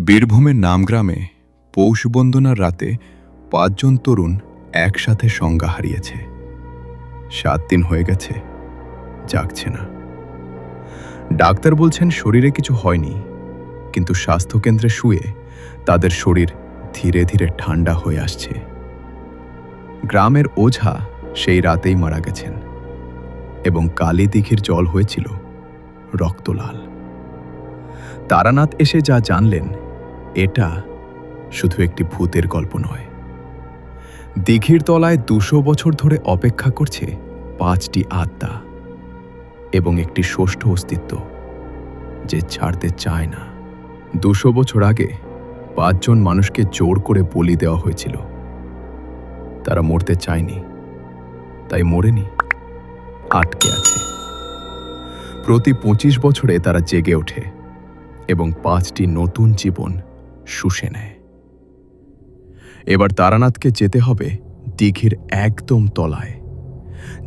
বীরভূমের নামগ্রামে পৌষ বন্দনার রাতে ৫ জন তরুণ একসাথে সংজ্ঞা হারিয়েছে। ৭ দিন হয়ে গেছে, জাগছে না। ডাক্তার বলছেন শরীরে কিছু হয়নি, কিন্তু স্বাস্থ্যকেন্দ্রে শুয়ে তাদের শরীর ধীরে ধীরে ঠান্ডা হয়ে আসছে। গ্রামের ওঝা সেই রাতেই মারা গেছেন এবং কালী দিঘির জল হয়েছিল রক্তলাল। তারানাথ এসে যা জানলেন, এটা শুধু একটি ভূতের গল্প নয়। দিঘির তলায় ২০০ বছর ধরে অপেক্ষা করছে ৫টি আত্মা এবং একটি ষষ্ঠ অস্তিত্ব যে ছাড়তে চায় না। ২০০ বছর আগে ৫ জন মানুষকে জোর করে বলি দেওয়া হয়েছিল। তারা মরতে চায়নি, তাই মরেনি, আটকে আছে। প্রতি ২৫ বছরে তারা জেগে ওঠে এবং ৫টি নতুন জীবন শুষে নেয়। এবার তারানাথকে যেতে হবে দিঘির একদম তলায়,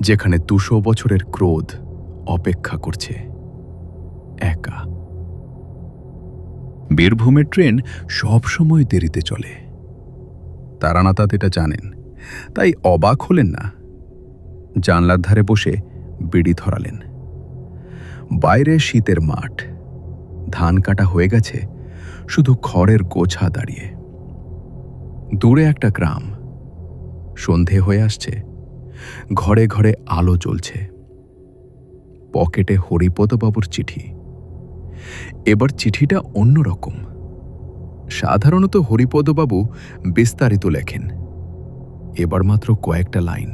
যেখানে ২০০ বছরের ক্রোধ অপেক্ষা করছে একা। বীরভূমের ট্রেন সবসময় দেরিতে চলে। তারানাথ এটা জানেন, তাই অবাক হলেন না। জানলার ধারে বসে বিড়ি ধরালেন। বাইরে শীতের মাঠ, ধান কাটা হয়ে গেছে, শুধু খড়ের গোছা দাঁড়িয়ে। দূরে একটা গ্রাম, সন্ধে হয়ে আসছে, ঘরে ঘরে আলো জ্বলছে। পকেটে হরিপদবাবুর চিঠি। এবার চিঠিটা অন্যরকম। সাধারণত হরিপদবাবু বিস্তারিত লেখেন, এবার মাত্র কয়েকটা লাইন।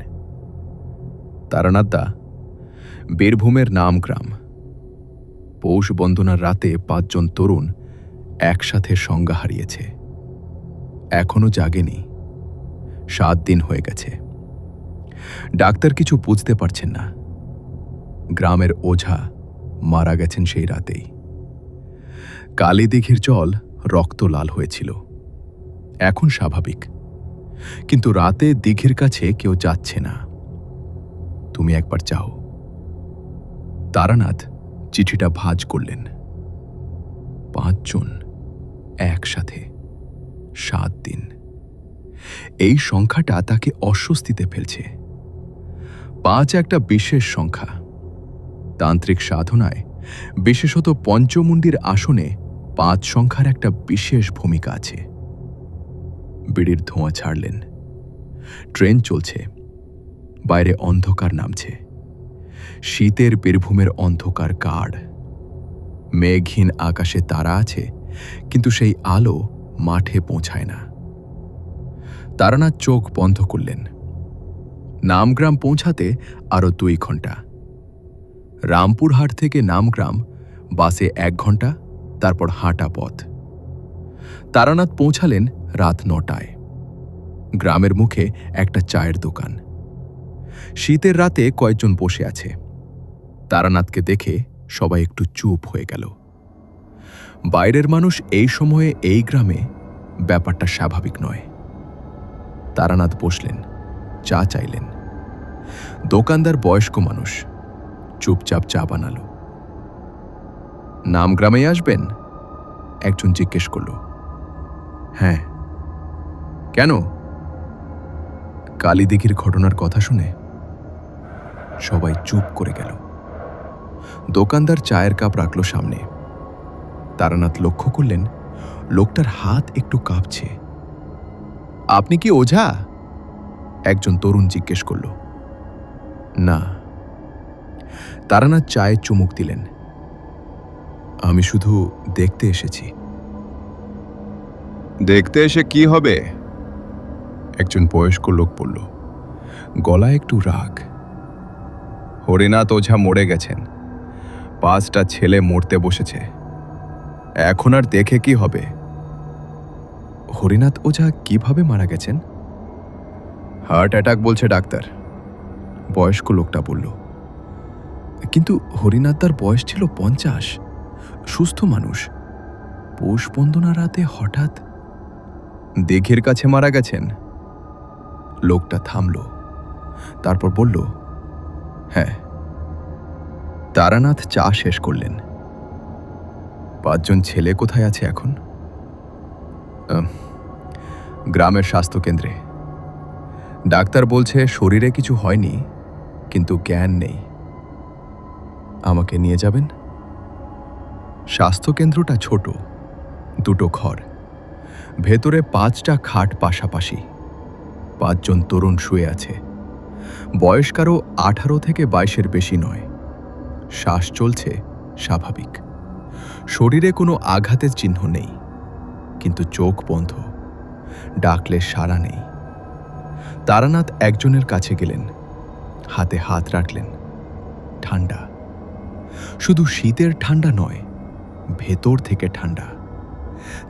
তারানাথদা, বীরভূমের নামগ্রাম, পৌষ বন্দনার রাতে ৫ জন তরুণ একসাথে সংজ্ঞা হারিয়েছে। এখনো জাগেনি, ৭ দিন হয়ে গেছে। ডাক্তার কিছু বুঝতে পারছেন না। গ্রামের ওঝা মারা গেছেন সেই রাতেই। কালী দিঘির জল রক্ত লাল হয়েছিল, এখন স্বাভাবিক, কিন্তু রাতে দিঘির কাছে কেউ যাচ্ছে না। তুমি একবার যাও। তারানাথ চিঠিটা ভাঁজ করলেন। ৫ জন একসাথে, ৭ দিন। এই সংখ্যাটা তাকে অস্বস্তিতে ফেলছে। ৫ একটা বিশেষ সংখ্যা। তান্ত্রিক সাধনায়, বিশেষত পঞ্চমুণ্ডির আসনে ৫ সংখ্যার একটা বিশেষ ভূমিকা আছে। বিড়ির ধোঁয়া ছাড়লেন। ট্রেন চলছে, বাইরে অন্ধকার নামছে। শীতের বীরভূমের অন্ধকার গাঢ়। মেঘহীন আকাশে তারা আছে, কিন্তু সেই আলো মাঠে পৌঁছায় না। তারানাথ চোখ বন্ধ করলেন। নামগ্রাম পৌঁছাতে আরো ২ ঘন্টা। রামপুরহাট থেকে নামগ্রাম বাসে ১ ঘন্টা, তারপর হাঁটা পথ। তারানাথ পৌঁছালেন রাত ৯টায়। গ্রামের মুখে একটা চায়ের দোকান। শীতের রাতে কয়েকজন বসে আছে। তারানাথকে দেখে সবাই একটু চুপ হয়ে গেল। বাইরের মানুষ এই সময়ে এই গ্রামে ব্যাপারটা স্বাভাবিক নয়। তারানাথ বসলেন, চা চাইলেন। দোকানদার বয়স্ক মানুষ, চুপচাপ চা বানালো। নামগ্রামেই আসবেন? একজন জিজ্ঞেস করল। হ্যাঁ। কেন? কালীদিঘির ঘটনার কথা শুনে সবাই চুপ করে গেল। দোকানদার চায়ের কাপ রাখল সামনে। তারানাথ লক্ষ্য করলেন লোকটার হাত একটু কাঁপছে। আপনি কি ওঝা? একজন তরুণ জিজ্ঞেস করল। না। তারানাথ চায়ে চুমুক দিলেন। আমি শুধু দেখতে এসেছি। দেখতে এসে কি হবে? একজন বয়স্ক লোক বলল, গলায় একটু রাগ। হরিনাথ ওঝা মরে গেছেন, ৫টা ছেলে মরতে বসেছে, এখন আর দেখে কি হবে? হরিনাথ ওঝা কিভাবে মারা গেছেন? হার্ট অ্যাটাক বলছে ডাক্তার, বয়স্ক লোকটা বলল। কিন্তু হরিনাথদার বয়স ছিল ৫০, সুস্থ মানুষ। পৌষ বন্দনা রাতে হঠাৎ দিঘির কাছে মারা গেছেন। লোকটা থামল, তারপর বলল, হ্যাঁ। তারানাথ চা শেষ করলেন। ৫ জন ছেলে কোথায় আছে এখন? আহ, গ্রামের স্বাস্থ্যকেন্দ্রে। ডাক্তার বলছে শরীরে কিছু হয়নি, কিন্তু জ্ঞান নেই। আমাকে নিয়ে যাবেন? স্বাস্থ্যকেন্দ্রটা ছোট, দুটো ঘর, ভেতরে 5টা খাট পাশাপাশি। 5 জন তরুণ শুয়ে আছে। বয়স কারো 18 থেকে 22-এর বেশি নয়। শ্বাস চলছে স্বাভাবিক। শরীরে কোনো আঘাতের চিহ্ন নেই, কিন্তু চোখ বন্ধ, ডাকলে সাড়া নেই। তারানাথ একজনের কাছে গেলেন, হাতে হাত রাখলেন। ঠান্ডা, শুধু শীতের ঠান্ডা নয়, ভেতর থেকে ঠান্ডা,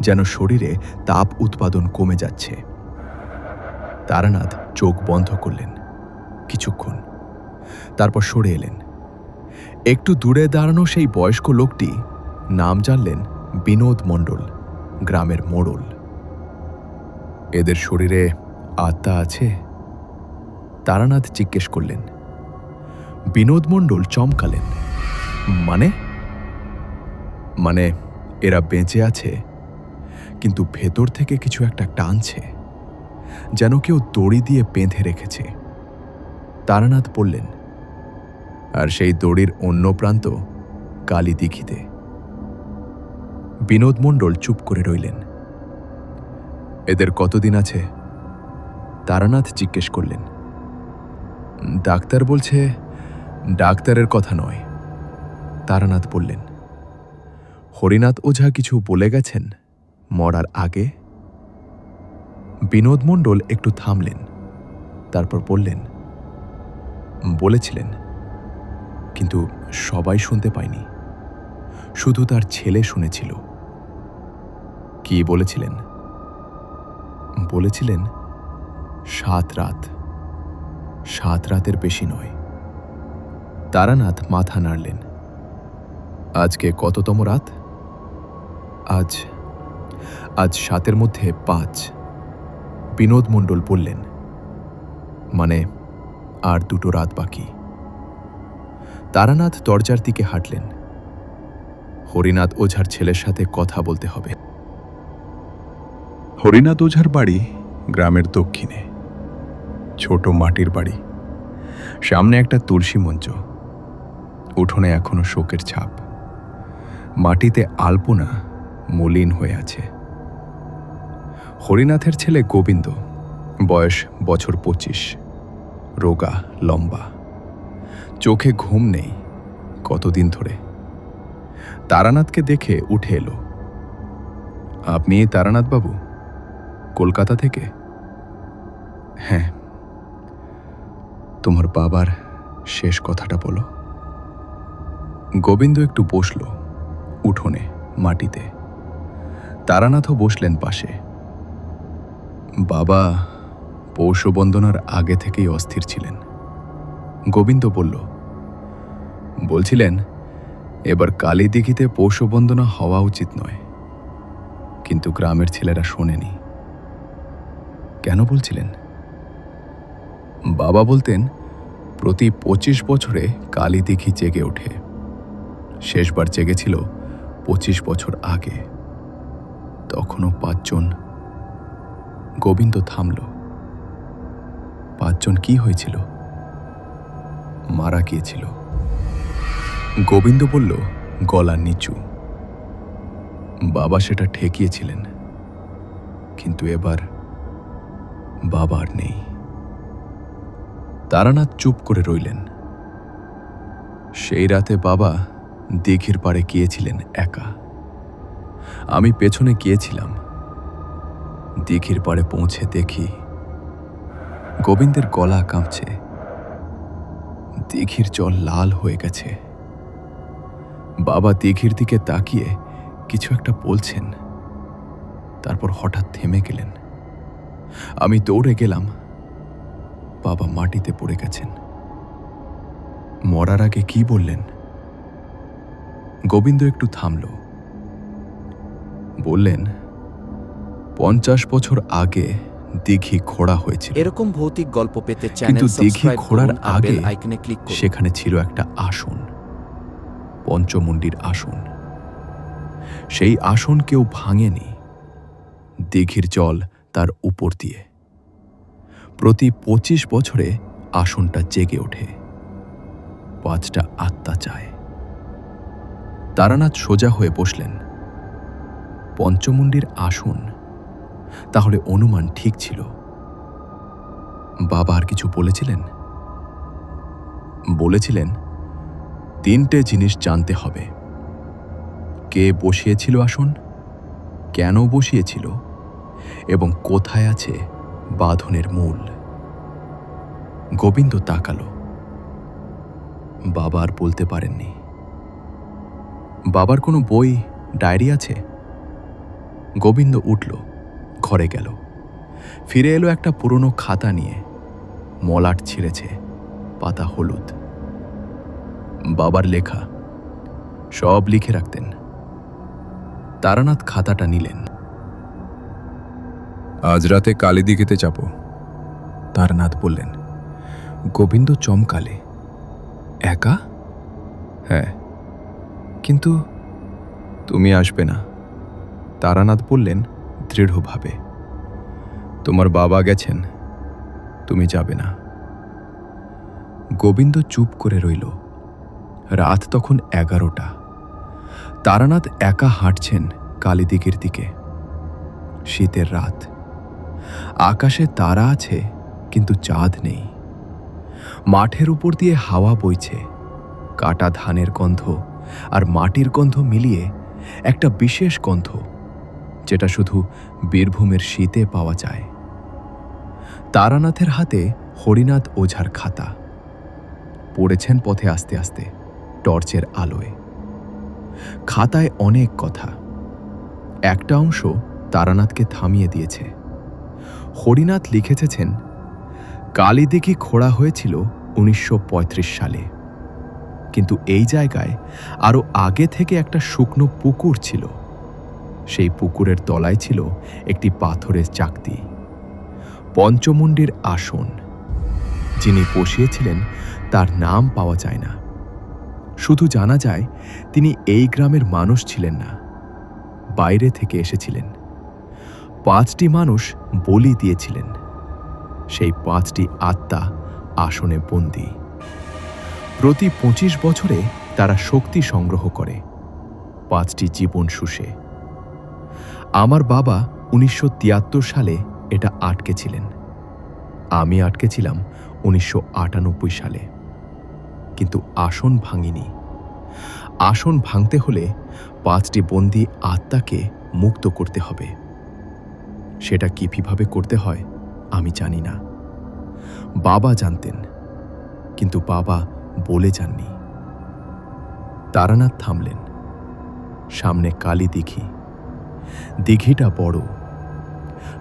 যেন শরীরে তাপ উৎপাদন কমে যাচ্ছে। তারানাথ চোখ বন্ধ করলেন কিছুক্ষণ, তারপর সরে এলেন। একটু দূরে দাঁড়ানো সেই বয়স্ক লোকটি নাম জানলেন বিনোদ মণ্ডল, গ্রামের মোড়ল। এদের শরীরে আত্মা আছে? তারানাথ জিজ্ঞেস করলেন। বিনোদ মণ্ডল চমকালেন। মানে? মানে এরা বেঁচে আছে, কিন্তু ভেতর থেকে কিছু একটা টানছে, যেন কেউ দড়ি দিয়ে বেঁধে রেখেছে। তারানাথ বললেন, আর সেই দড়ির অন্য প্রান্ত কালী দিঘিতে। বিনোদ মণ্ডল চুপ করে রইলেন। এদের কতদিন আছে? তারানাথ জিজ্ঞেস করলেন। ডাক্তার বলছে। ডাক্তারের কথা নয়, তারানাথ বললেন। হরিনাথ ওঝা কিছু বলে গেছেন মরার আগে? বিনোদ মণ্ডল একটু থামলেন, তারপর বললেন, বলেছিলেন, কিন্তু সবাই শুনতে পায়নি, শুধু তার ছেলে শুনেছিল। কি বলেছিলেন? বলেছিলেন 7 রাত, 7 রাতের বেশি নয়। তারানাথ মাথা নাড়লেন। আজকে কততম রাত? আজ 7-এর মধ্যে 5। বিনোদ মণ্ডল বললেন, মানে আর 2টো রাত বাকি। তারানাথ দরজার দিকে হাঁটলেন। হরিনাথ ওঝার ছেলের সাথে কথা বলতে হবে। হরিনাথ ওঝার বাড়ি গ্রামের দক্ষিণে, ছোট মাটির বাড়ি, সামনে একটা তুলসী মঞ্চ, উঠোনে এখনো শোকের ছাপ, মাটিতে আলপনা মলিন হয়ে আছে। হরিনাথের ছেলে গোবিন্দ, বয়স বছর 25, রোগা, লম্বা, চোখে ঘুম নেই কতদিন ধরে। তারানাথকে দেখে উঠে এলো। আপনি তারানাথ বাবু, কলকাতা থেকে? হ্যাঁ। তোমার বাবার শেষ কথাটা বলো। গোবিন্দ একটু বসল উঠোনে মাটিতে। তারানাথও বসলেন পাশে। বাবা পৌষ বন্দনার আগে থেকেই অস্থির ছিলেন। গোবিন্দ বলছিলেন এবার কালী দিঘিতে পৌষ বন্দনা হওয়া উচিত নয়, কিন্তু গ্রামের ছেলেরা শোনেনি। কেন বলছিলেন? বাবা বলতেন প্রতি 25 বছরে কালী দিঘি জেগে ওঠে। শেষবার জেগেছিল 25 বছর আগে, তখনও 5 জন। গোবিন্দ থামল। 5 জন কি হয়েছিল? মারা গিয়েছিল। গোবিন্দ বলল গলা নিচু। বাবা সেটা ঠেকিয়েছিলেন, কিন্তু এবার বাবা আর নেই। তারানাথ চুপ করে রইলেন। সেই রাতে বাবা দিঘির পাড়ে গিয়েছিলেন একা। আমি পেছনে গিয়েছিলাম। দিঘির পাড়ে পৌঁছে দেখি গোবিন্দের গলা কাঁপছে। দিঘির জল লাল হয়ে গেছে। বাবা দিঘির দিকে তাকিয়ে কিছু একটা বলছেন, তারপর হঠাৎ থেমে গেলেন। আমি দৌড়ে গেলাম। বাবা মাটিতে পড়ে গেছেন। মরার আগে কি বললেন? গোবিন্দ একটু থামল। বললেন 50 বছর আগে দিঘি খোঁড়া হয়েছিল। এরকম ভৌতিক গল্প পেতে কিন্তু চ্যানেল দিঘি সাবস্ক্রাইব খোঁড়ার করুন আর আগে বেল আইকনে ক্লিক করুন। সেখানে ছিল একটা আসন, পঞ্চমুণ্ডির আসন। সেই আসন কেউ ভাঙেনি, দিঘির জল তার উপর দিয়ে। প্রতি 25 বছরে আসনটা জেগে ওঠে। 5টা আত্মা চায়। তারানাথ সোজা হয়ে বসলেন। পঞ্চমুণ্ডির আসন, তাহলে অনুমান ঠিক ছিল। বাবা আর কিছু বলেছিলেন? বলেছিলেন 3টে জিনিস জানতে হবে। কে বসিয়েছিল আসন, কেন বসিয়েছিল, এবং কোথায় আছে বাঁধনের মূল। গোবিন্দ তাকালো। বাবা আর বলতে পারেননি। বাবার কোনো বই, ডায়েরি আছে? গোবিন্দ উঠল, ঘরে গেল। ফিরে এলো একটা পুরনো খাতা নিয়ে। মলাট ছিঁড়েছে, পাতা হলুদ। বাবার লেখা, সব লিখে রাখতেন। তারানাথ খাতাটা নিলেন। আজ রাতে কালীদিঘিতে যাব, তারানাথ বললেন। গোবিন্দ চমকালে। একা? হ্যাঁ, কিন্তু তুমি আসবে না, তারানাথ বললেন দৃঢ়ভাবে। তোমার বাবা গেছেন, তুমি যাবে না। গোবিন্দ চুপ করে রইল। রাত তখন 11টা। তারানাথ একা হাঁটছেন কালীদিঘির দিকে। শীতের রাত। আকাশে তারা আছে, কিন্তু চাঁদ নেই। মাঠের উপর দিয়ে হাওয়া বইছে। কাটা ধানের গন্ধ আর মাটির গন্ধ মিলিয়ে একটা বিশেষ গন্ধ, যেটা শুধু বীরভূমের শীতে পাওয়া যায়। তারানাথের হাতে হরিনাথ ওঝার খাতা। পড়েছেন পথে আস্তে আস্তে, টর্চের আলোয়। খাতায় অনেক কথা। একটা অংশ তারানাথকে থামিয়ে দিয়েছে। হরিনাথ লিখেছেন, কালীদিঘি খোঁড়া হয়েছিল 1935 সালে, কিন্তু এই জায়গায় আরও আগে থেকে একটা শুকনো পুকুর ছিল। সেই পুকুরের তলায় ছিল একটি পাথরের চাকতি। পঞ্চমুণ্ডির আসন। যিনি বসিয়েছিলেন তার নাম পাওয়া যায় না। শুধু জানা যায় তিনি এই গ্রামের মানুষ ছিলেন না, বাইরে থেকে এসেছিলেন। 5টি মানুষ বলি দিয়েছিলেন। সেই 5টি আত্মা আসনে বন্দী। প্রতি 25 বছরে তারা শক্তি সংগ্রহ করে, 5টি জীবন শুষে। আমার বাবা 1973 সালে এটা আটকেছিলেন। আমি আটকেছিলাম 1998 সালে। কিন্তু আসন ভাঙিনি। আসন ভাঙতে হলে 5টি বন্দী আত্মাকে মুক্ত করতে হবে। সেটা কিভাবে করতে হয় আমি জানি না। বাবা জানতেন, কিন্তু বাবা বলে যাননি। তারানাথ থামলেন। সামনে কালীদিঘি। দিঘিটা বড়।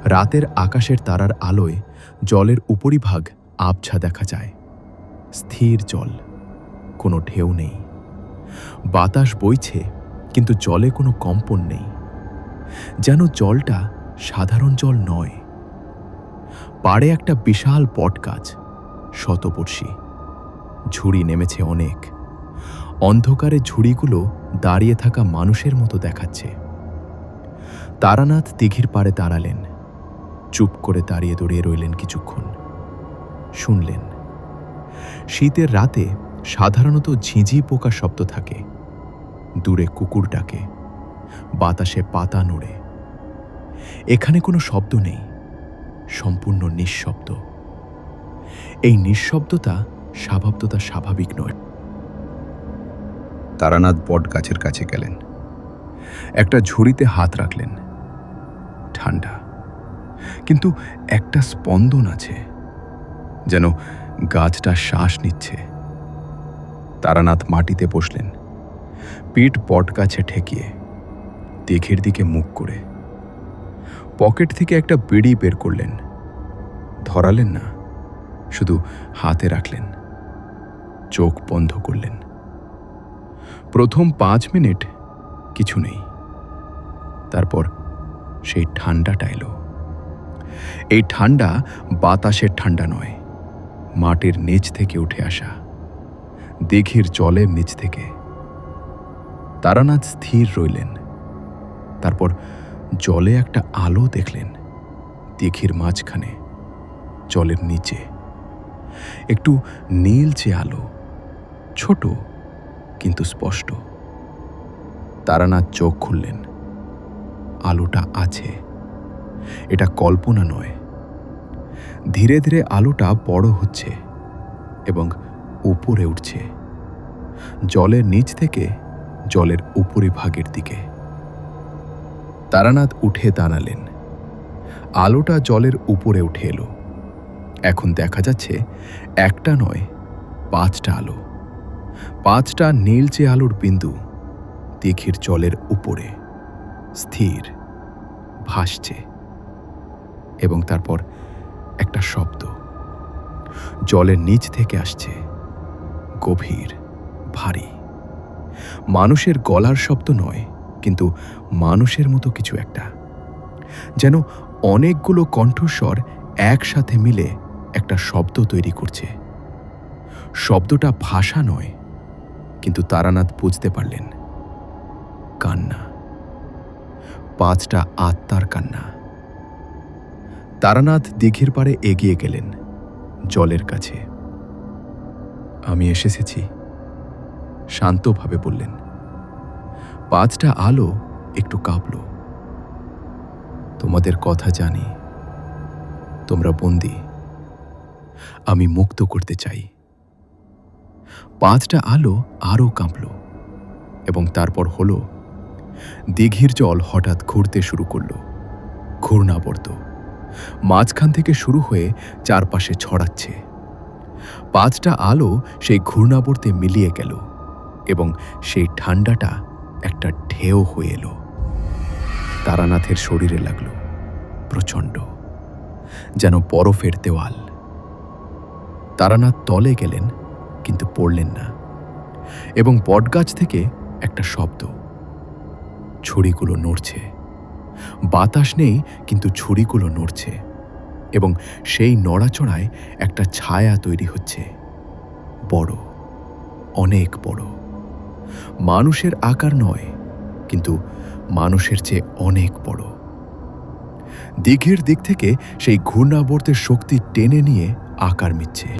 রাতের আকাশের তারার আলোয় জলের উপরিভাগ আবছা দেখা যায়। স্থির জল, কোনো ঢেউ নেই। বাতাস বইছে, কিন্তু জলে কোনো কম্পন নেই। যেন জলটা সাধারণ জল নয়। পাড়ে একটা বিশাল বটগাছ, শতবর্ষী। ঝুড়ি নেমেছে অনেক। অন্ধকারে ঝুড়িগুলো দাঁড়িয়ে থাকা মানুষের মতো দেখাচ্ছে। তারানাথ দিঘির পাড়ে দাঁড়ালেন। চুপ করে দাঁড়িয়ে দাঁড়িয়ে রইলেন কিছুক্ষণ। শুনলেন। শীতের রাতে সাধারণত ঝিঁঝি পোকা শব্দ থাকে। দূরে কুকুর ডাকে, বাতাসে পাতা নড়ে। এখানে কোনো শব্দ নেই, সম্পূর্ণ নিঃশব্দ। এই নিঃশব্দতা স্বাভাবিক নয়। তারানাথ বট গাছের কাছে গেলেন। একটা ঝুড়িতে হাত রাখলেন। ঠান্ডা, কিন্তু একটা স্পন্দন আছে, যেন গাছটা শ্বাস নিচ্ছে। তারানাথ মাটিতে বসলেন, পিঠ বট গাছে ঠেকিয়ে, দিঘির দিকে মুখ করে। পকেট থেকে একটা বিড়ি বের করলেন। ধরালেন না, শুধু হাতে রাখলেন। চোখ বন্ধ করলেন। প্রথম 5 মিনিট কিছু নেই। তারপর সেই ঠান্ডাটা এলো। এই ঠান্ডা বাতাসের ঠান্ডা নয়, মাটির নিচ থেকে উঠে আসা, দিঘির জলের নিচ থেকে। তারানাথ স্থির রইলেন। তারপর জলে একটা আলো দেখলেন, দিঘির মাঝখানে, জলের নিচে একটু নীলচে আলো, ছোট কিন্তু স্পষ্ট। তারানাথ চোখ খুললেন। আলোটা আছে, এটা কল্পনা নয়। ধীরে ধীরে আলোটা বড় হচ্ছে এবং উপরে উঠছে, জলের নিচ থেকে জলের উপরিভাগের দিকে। তারানাথ উঠে দাঁড়ালেন। আলোটা জলের উপরে উঠে এলো। এখন দেখা যাচ্ছে একটা নয়, 5টা আলো, 5টা নীলচে আলোর বিন্দু দিঘির জলের উপরে স্থির ভাসছে। এবং তারপর একটা শব্দ জলের নিচ থেকে আসছে, গভীর, ভারী। মানুষের গলার শব্দ নয়, কিন্তু মানুষের মতো কিছু একটা, যেন অনেকগুলো কণ্ঠস্বর একসাথে মিলে একটা শব্দ তৈরি করছে। শব্দটা ভাষা নয়, কিন্তু তারানাথ বুঝতে পারলেন কান্না, 5টা আত্মার কান্না। তারানাথ দিঘির পাড়ে এগিয়ে গেলেন, জলের কাছে। আমি এসেছি, শান্তভাবে বললেন। 5টা আলো একটু কাঁপল। তোমাদের কথা জানি, তোমরা বন্দী, আমি মুক্ত করতে চাই। 5টা আলো আরও কাঁপল এবং তারপর হলো, দিঘির জল হঠাৎ ঘুরতে শুরু করল, ঘূর্ণাবর্ত, মাঝখান থেকে শুরু হয়ে চারপাশে ছড়াচ্ছে। 5টা আলো সেই ঘূর্ণাবর্তে মিলিয়ে গেল এবং সেই ঠান্ডাটা একটা ঢেউ হয়ে এলো। তারানাথের শরীরে লাগলো প্রচণ্ড, যেন বরফের দেওয়াল। তারানাথ তলে গেলেন, কিন্তু পড়লেন না। এবং বটগাছ থেকে একটা শব্দ, ছুরিগুলো নড়ছে। বাতাস নেই, কিন্তু ছুরিগুলো নড়ছে এবং সেই নড়াচড়ায় একটা ছায়া তৈরি হচ্ছে, বড়, অনেক বড়। মানুষের আকার নয়, কিন্তু মানুষের চেয়ে অনেক বড়। দিঘির দিক থেকে সেই ঘূর্ণাবর্তের শক্তি টেনে নিয়ে আকার মিচ্ছে।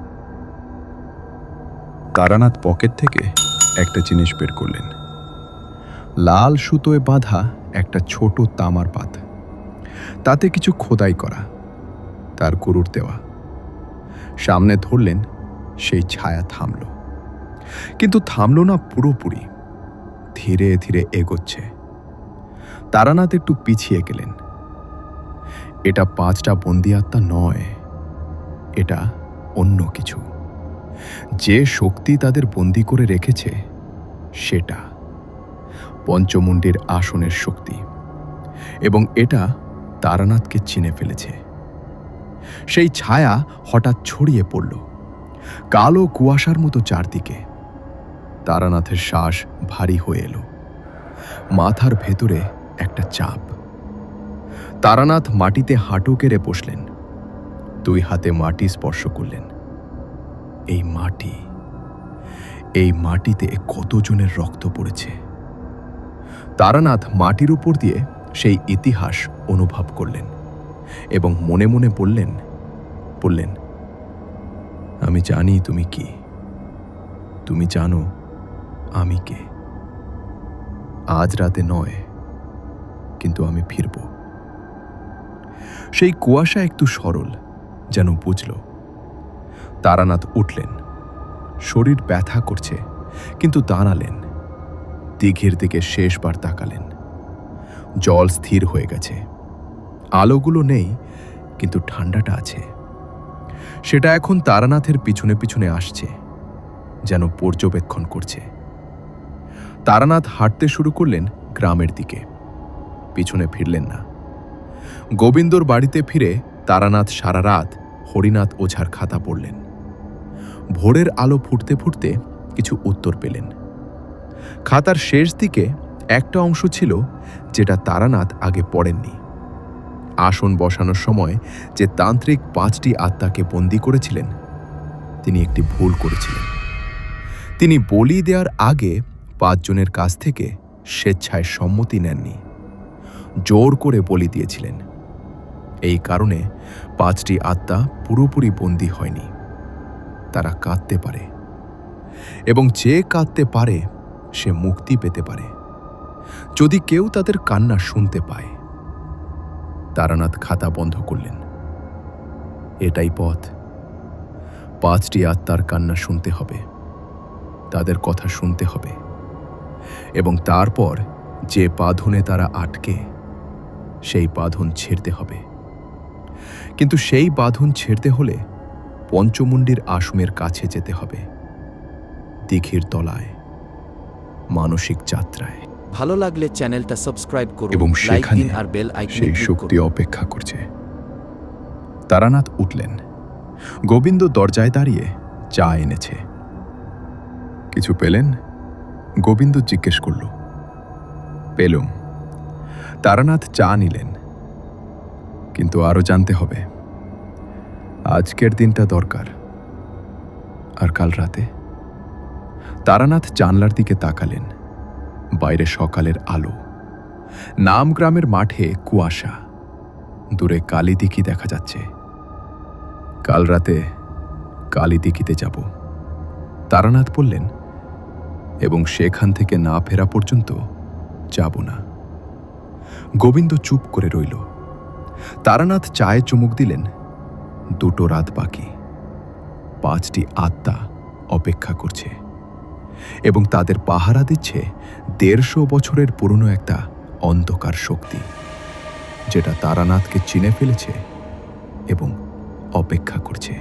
তারানাথ পকেট থেকে একটা জিনিস বের করলেন, লাল সুতোয় বাঁধা একটা ছোট তামার পাত, তাতে কিছু খোদাই করা, তার গরুর দেওয়া। সামনে ধরলেন, সেই ছায়া থামল, কিন্তু থামল না পুরোপুরি, ধীরে ধীরে এগোচ্ছে। তারানাথ একটু পিছিয়ে গেলেন। এটা 5টা বন্দি আত্মা নয়, এটা অন্য কিছু। যে শক্তি তাদের বন্দি করে রেখেছে সেটা পঞ্চমুণ্ডীর আসনের শক্তি, এবং এটা তারানাথকে চিনে ফেলেছে। সেই ছায়া হঠাৎ ছড়িয়ে পড়ল, কালো কুয়াশার মতো চারদিকে। তারানাথের শ্বাস ভারী হয়ে এলো, মাথার ভেতরে একটা চাপ। তারানাথ মাটিতে হাঁটু কেড়ে বসলেন, 2 হাতে মাটি স্পর্শ করলেন। এই মাটিতে কতজনের রক্ত পড়েছে। তারানাথ মাটির উপর দিয়ে সেই ইতিহাস অনুভব করলেন এবং মনে মনে বললেন, আমি জানি তুমি কি, তুমি জানো আমি কে। আজ রাতে নয়, কিন্তু আমি ফিরব। সেই কুয়াশা একটু সরল, যেন বুঝল। তারানাথ উঠলেন, শরীর ব্যথা করছে, কিন্তু দাঁড়ালেন। দিঘির দিকে শেষবার তাকালেন। জল স্থির হয়ে গেছে, আলোগুলো নেই, কিন্তু ঠান্ডাটা আছে। সেটা এখন তারানাথের পিছনে পিছনে আসছে, যেন পর্যবেক্ষণ করছে। তারানাথ হাঁটতে শুরু করলেন গ্রামের দিকে, পিছনে ফিরলেন না। গোবিন্দর বাড়িতে ফিরে তারানাথ সারা রাত হরিনাথ ওঝার খাতা পড়লেন। ভোরের আলো ফুটতে ফুটতে কিছু উত্তর পেলেন। খাতার শেষ দিকে একটা অংশ ছিল যেটা তারানাথ আগে পড়েননি। আসন বসানোর সময় যে তান্ত্রিক 5টি আত্মাকে বন্দী করেছিলেন, তিনি একটি ভুল করেছিলেন। তিনি বলি দেওয়ার আগে 5 জনের কাছ থেকে স্বেচ্ছায় সম্মতি নেননি। জোর করে বলি দিয়েছিলেন। এই কারণে 5টি আত্মা পুরোপুরি বন্দী হয়নি। তারা কাঁদতে পারে, এবং যে কাঁদতে পারে সে মুক্তি পেতে পারে যদি কেউ তাদের কান্না শুনতে পায়। তারানাথ খাতা বন্ধ করলেন। এটাই পথ। 5টি আত্মার কান্না শুনতে হবে, তাদের কথা শুনতে হবে, এবং তারপর যে বাঁধনে তারা আটকে সেই বাঁধন ছেড়তে হবে। কিন্তু সেই বাঁধন ছেড়তে হলে পঞ্চমুণ্ডির আশ্রমের কাছে যেতে হবে, দিঘির তলায়, মানসিক যাত্রায়। ভালো লাগলে চ্যানেলটা সাবস্ক্রাইব করুন, এবং লাইক সেখানে দিন আর বেল আইকনে সেই ক্লিক শক্তি করুন। অপেক্ষা করছে। তারানাথ উঠলেন। গোবিন্দ দরজায় দাঁড়িয়ে চা এনেছে। কিছু পেলেন? গোবিন্দ জিজ্ঞেস করল। পেলুম। তারানাথ চা নিলেন। কিন্তু আরো জানতে হবে। আজকের দিনটা দরকার। আর কাল রাতে? তারানাথ জানলার দিকে তাকালেন। বাইরে সকালের আলো, নাম গ্রামের মাঠে কুয়াশা, দূরে কালীদিঘি দেখা যাচ্ছে। কাল রাতে কালীদিঘিতে যাব, তারানাথ বললেন, এবং সেখান থেকে না ফেরা পর্যন্ত যাব না। গোবিন্দ চুপ করে রইল। তারানাথ চায়ে চুমুক দিলেন। 2টো রাত বাকি। 5টি আত্মা অপেক্ষা করছে, এবং তাদের পাহারা দিচ্ছে 150 বছরের পুরনো একটা অন্ধকার শক্তি, যেটা তারানাথকে চিনে ফেলেছে এবং অপেক্ষা করছে।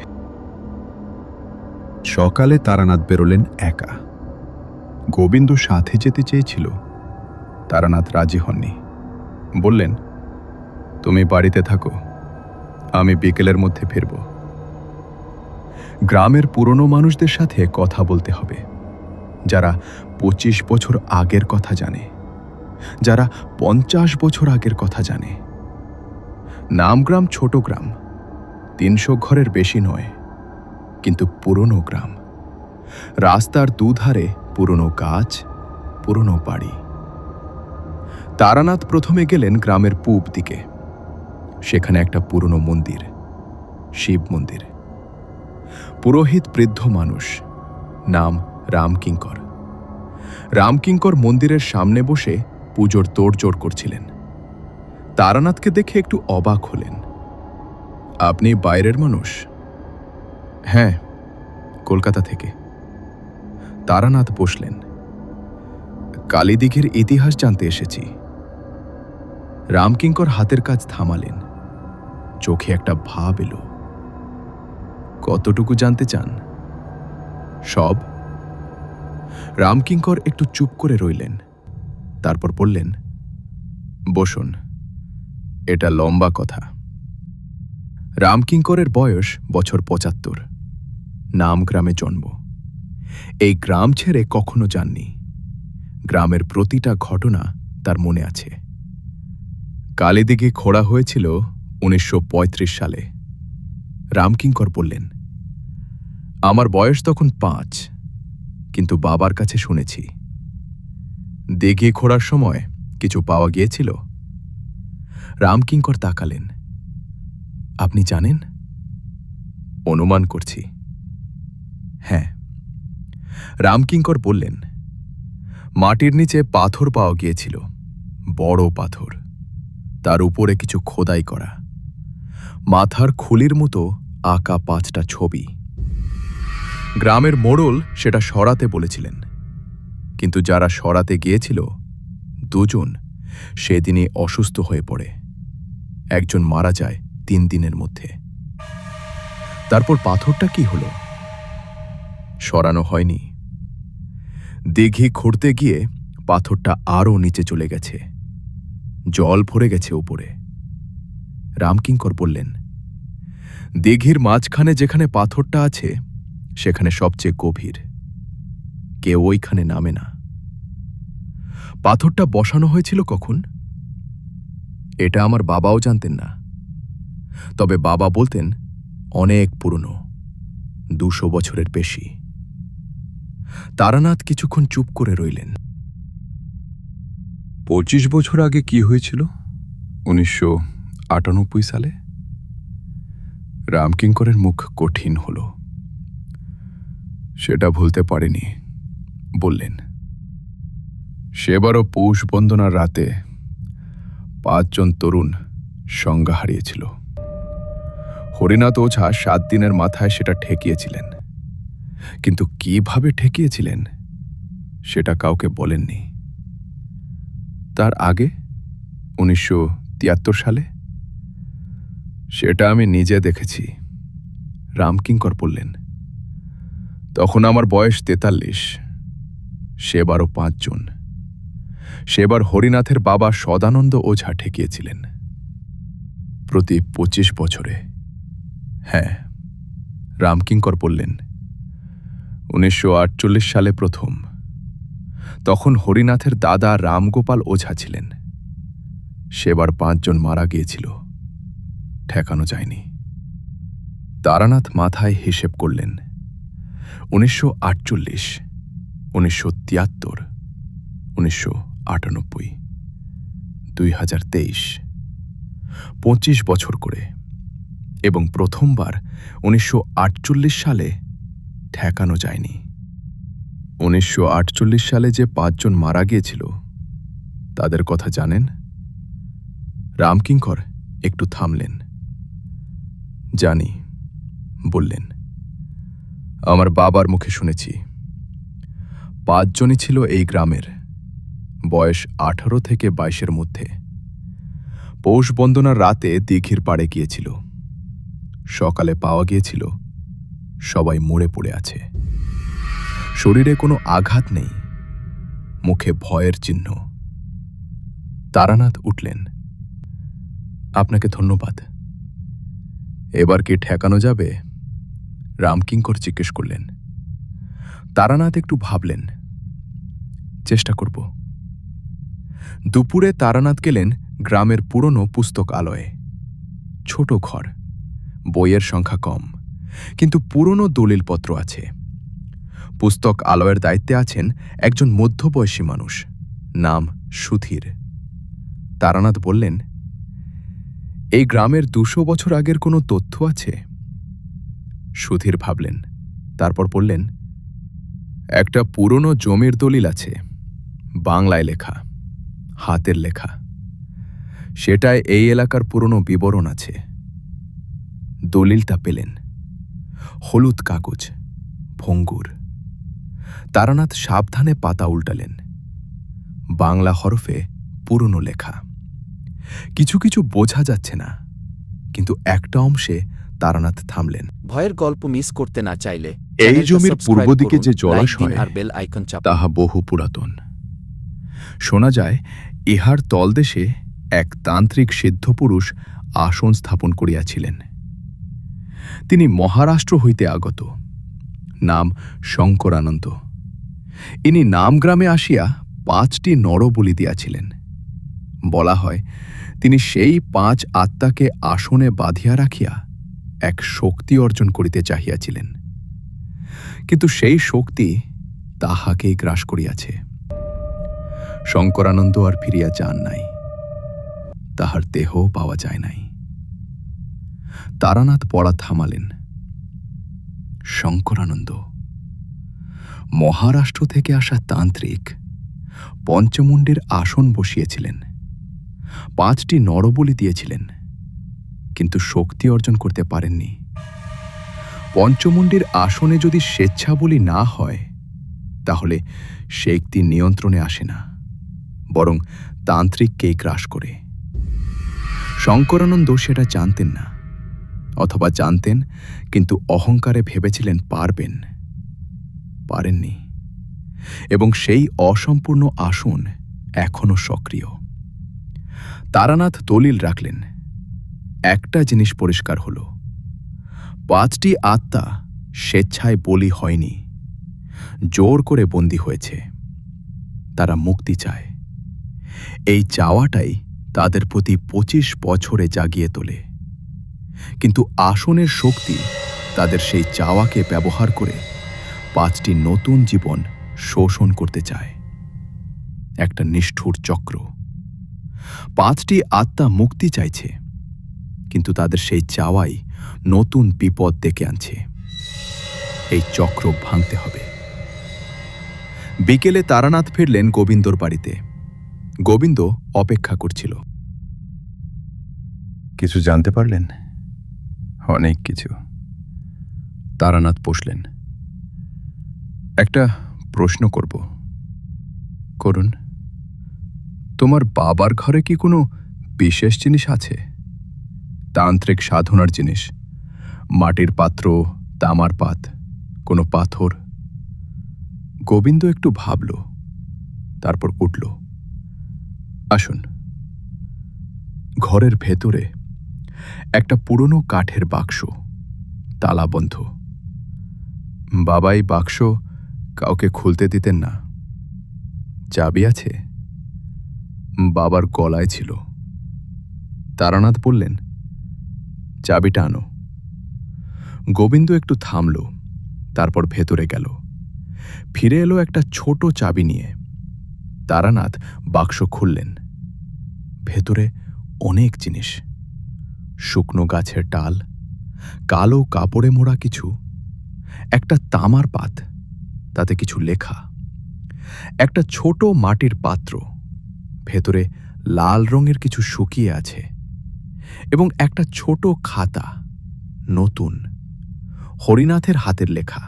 সকালে তারানাথ বেরোলেন একা। গোবিন্দ সাথে যেতে চেয়েছিল। তারানাথ রাজি হননি। বললেন, তুমি বাড়িতে থাকো, আমি বিকেলের মধ্যে ফিরব। গ্রামের পুরনো মানুষদের সাথে কথা বলতে হবে, যারা 25 বছর আগের কথা জানে, যারা 50 বছর আগের কথা জানে। নামগ্রাম ছোট গ্রাম, 300 ঘরের বেশি নয়, কিন্তু পুরনো গ্রাম। রাস্তার দুধারে পুরনো গাছ, পুরনো বাড়ি। তারানাথ প্রথমে গেলেন গ্রামের পূব দিকে। সেখানে একটা পুরনো মন্দির, শিব মন্দির। পুরোহিত বৃদ্ধ মানুষ, নাম রামকিঙ্কর। রামকিঙ্কর মন্দিরের সামনে বসে পুজোর তোড়জোড় করছিলেন। তারানাথকে দেখে একটু অবাক হলেন। আপনি বাইরের মানুষ? হ্যাঁ, কলকাতা থেকে। তারানাথ বসলেন। কালীদিঘির ইতিহাস জানতে এসেছি। রামকিঙ্কর হাতের কাজ থামালেন। চোখে একটা ভাব এলো। কতটুকু জানতে চান? সব। রামকিঙ্কর একটু চুপ করে রইলেন। তারপর বললেন, বসুন, এটা লম্বা কথা। রামকিঙ্করের বয়স বছর 75। নাম গ্রামে জন্ম। এই গ্রাম ছেড়ে কখনো যাননি। গ্রামের প্রতিটা ঘটনা তার মনে আছে। কালীদিঘি খোঁড়া হয়েছিল 1935 সালে। রামকিঙ্কর বললেন, আমার বয়স তখন 5, কিন্তু বাবার কাছে শুনেছি। দিঘি খোঁড়ার সময় কিছু পাওয়া গিয়েছিল? রামকিঙ্কর তাকালেন। আপনি জানেন? অনুমান করছি। হ্যাঁ। রামকিঙ্কর বললেন, মাটির নিচে পাথর পাওয়া গিয়েছিল, বড় পাথর। তার উপরে কিছু খোদাই করা, মাথার খুলির মতো আঁকা 5টা ছবি। গ্রামের মোড়ল সেটা সরাতে বলেছিলেন, কিন্তু যারা সরাতে গিয়েছিল 2 জন সেদিনই অসুস্থ হয়ে পড়ে। একজন মারা যায় 3 দিনের মধ্যে। তারপর পাথরটা কি হলো? সরানো হয়নি। দিঘি খুঁড়তে গিয়ে পাথরটা আরও নিচে চলে গেছে, জল ভরে গেছে উপরে। রামকিঙ্কর বললেন, দিঘির মাঝখানে যেখানে পাথরটা আছে সেখানে সবচেয়ে গভীর। কেউ ওইখানে নামে না। পাথরটা বসানো হয়েছিল কখন? এটা আমার বাবাও জানতেন না। তবে বাবা বলতেন অনেক পুরনো, 200 বছরের বেশি। তারানাথ কিছুক্ষণ চুপ করে রইলেন। 25 বছর আগে কি হয়েছিল? 1998 সালে। রামকিঙ্করের মুখ কঠিন হল। সেটা ভুলতে পারেনি, বললেন। সেবারও পৌষ বন্দনার রাতে 5 জন তরুণ সংজ্ঞা হারিয়েছিল। হরিনাথ ওঝা 7 দিনের মাথায় সেটা ঠেকিয়েছিলেন, কিন্তু কিভাবে ঠেকিয়েছিলেন সেটা কাউকে বলেননি। তার আগে 1973 সালে, সেটা আমি নিজে দেখেছি, রামকিঙ্কর বললেন। তখন আমার বয়স 43। সেবারও 5 জন। সেবার হরিনাথের বাবা সদানন্দ ওঝা ঠেকিয়েছিলেন। প্রতি 25 বছরে। হ্যাঁ, রামকিঙ্কর বললেন। 1948 সালে প্রথম। তখন হরিনাথের দাদা রামগোপাল ওঝা ছিলেন। সেবার 5 জন মারা গিয়েছিল, ঠেকানো যায়নি। তারানাথ মাথায় হিসেব করলেন। 1948, 1973, 1998, 2023, 25 বছর করে। এবং প্রথমবার 1948 সালে ঠেকানো যায়নি। 1948 সালে যে 5 জন মারা গিয়েছিল তাদের কথা জানেন? রামকিঙ্কর একটু থামলেন। জানি, বললেন। আমার বাবার মুখে শুনেছি। 5 জনই ছিল এই গ্রামের, বয়স 18 থেকে 22-এর মধ্যে। পৌষ বন্দনার রাতে দিঘির পাড়ে গিয়েছিল। সকালে পাওয়া গিয়েছিল সবাই মরে পড়ে আছে। শরীরে কোনো আঘাত নেই, মুখে ভয়ের চিহ্ন। তারানাথ উঠলেন। আপনাকে ধন্যবাদ। এবার কি ঠেকানো যাবে? রামকিঙ্কর জিজ্ঞেস করলেন। তারানাথ একটু ভাবলেন। চেষ্টা করব। দুপুরে তারানাথ গেলেন গ্রামের পুরনো পুস্তকালয়ে। ছোট ঘর, বইয়ের সংখ্যা কম, কিন্তু পুরনো দলিলপত্র আছে। পুস্তক আলয়ের দায়িত্বে আছেন একজন মধ্যবয়সী মানুষ, নাম সুধীর। তারানাথ বললেন, এই গ্রামের 200 বছর আগের কোনো তথ্য আছে? সুধীর ভাবলেন, তারপর বললেন, একটা পুরনো জমির দলিল আছে, বাংলায় লেখা, হাতের লেখা। সেটায় এই এলাকার পুরনো বিবরণ আছে। দলিলটা পেলেন, হলুদ কাগজ, ভঙ্গুর। তারানাথ সাবধানে পাতা উল্টালেন। বাংলা হরফে পুরনো লেখা। কিছু কিছু বোঝা যাচ্ছে না, কিন্তু একটা অংশে তারানাথ থামলেন। ভয়ের গল্প মিস করতে না চাইলে এই চ্যানেলটা জমির সাবস্ক্রাইব পূর্ব দিকে করুন, যে লাইক দিন জলাশয়, আর বেল আইকন চাপুন। তাহা বহু পুরাতন। শোনা যায় ইহার তলদেশে এক তান্ত্রিক সিদ্ধপুরুষ আসন স্থাপন করিয়াছিলেন। তিনি মহারাষ্ট্র হইতে আগত, নাম শঙ্করানন্দ। ইনি নামগ্রামে আসিয়া 5টি নরবলি দিয়াছিলেন। বলা হয় তিনি সেই 5 আত্মাকে আসনে বাঁধিয়া রাখিয়া এক শক্তি অর্জন করিতে চাহিয়াছিলেন, কিন্তু সেই শক্তি তাহাকেই গ্রাস করিয়াছে। শঙ্করানন্দ আর ফিরিয়া যান নাই, তাহার দেহ পাওয়া যায় নাই। তারানাথ পড়া থামালেন। শঙ্করানন্দ, মহারাষ্ট্র থেকে আসা তান্ত্রিক, পঞ্চমুণ্ডের আসন বসিয়েছিলেন, 5টি নরবলি দিয়েছিলেন, কিন্তু শক্তি অর্জন করতে পারেননি। পঞ্চমুণ্ডের আসনে যদি স্বেচ্ছাবলি না হয়, তাহলে শক্তি নিয়ন্ত্রণে আসে না, বরং তান্ত্রিককেই গ্রাস করে। শঙ্করানন্দ সেটা জানতেন না, অথবা জানতেন কিন্তু অহংকারে ভেবেছিলেন পারবেন, পারেননি। এবং সেই অসম্পূর্ণ আসন এখনো সক্রিয়। তারানাথ দলিল রাখলেন। একটা জিনিস পরিষ্কার হল, 5টি আত্মা স্বেচ্ছায় বলি হয়নি, জোর করে বন্দী হয়েছে। তারা মুক্তি চায়। এই চাওয়াটাই তাদের প্রতি 25 বছরে জাগিয়ে তোলে। কিন্তু আসনের শক্তি তাদের সেই চাওয়াকে ব্যবহার করে 5টি নতুন জীবন শোষণ করতে চায়। একটা নিষ্ঠুর চক্র। 5টি আত্মা মুক্তি চাইছে, কিন্তু তাদের সেই চাওয়াই নতুন বিপদ ডেকে আনছে। এই চক্র ভাঙতে হবে। বিকেলে তারানাথ ফিরলেন গোবিন্দর বাড়িতে। গোবিন্দ অপেক্ষা করছিল। কিছু জানতে পারলেন? অনেক কিছু। তারানাথ বসলেন। একটা প্রশ্ন করব। করুন। তোমার বাবার ঘরে কি কোনো বিশেষ জিনিস আছে? তান্ত্রিক সাধনার জিনিস, মাটির পাত্র, তামার পাত, কোনো পাথর? গোবিন্দ একটু ভাবল, তারপর উঠল। আসুন। ঘরের ভেতরে একটা পুরনো কাঠের বাক্স, তালাবন্ধ। বাবাই বাক্স কাউকে খুলতে দিতেন না। চাবি আছে? বাবার গলায় ছিল। তারানাথ বললেন, চাবিটা আনো। গোবিন্দ একটু থামল, তারপর ভেতরে গেল। ফিরে এলো একটা ছোট চাবি নিয়ে। তারানাথ বাক্স খুললেন। ভেতরে অনেক জিনিস, শুকনো গাছের ডাল, কালো কাপড়ে মোড়া কিছু, একটা তামার পাত, তাতে কিছু লেখা, একটা ছোট মাটির পাত্র, ভেতরে লাল রঙের কিছু শুকিয়ে আছে, এবং একটা ছোট খাতা, নতুন, হরিনাথের হাতের লেখা।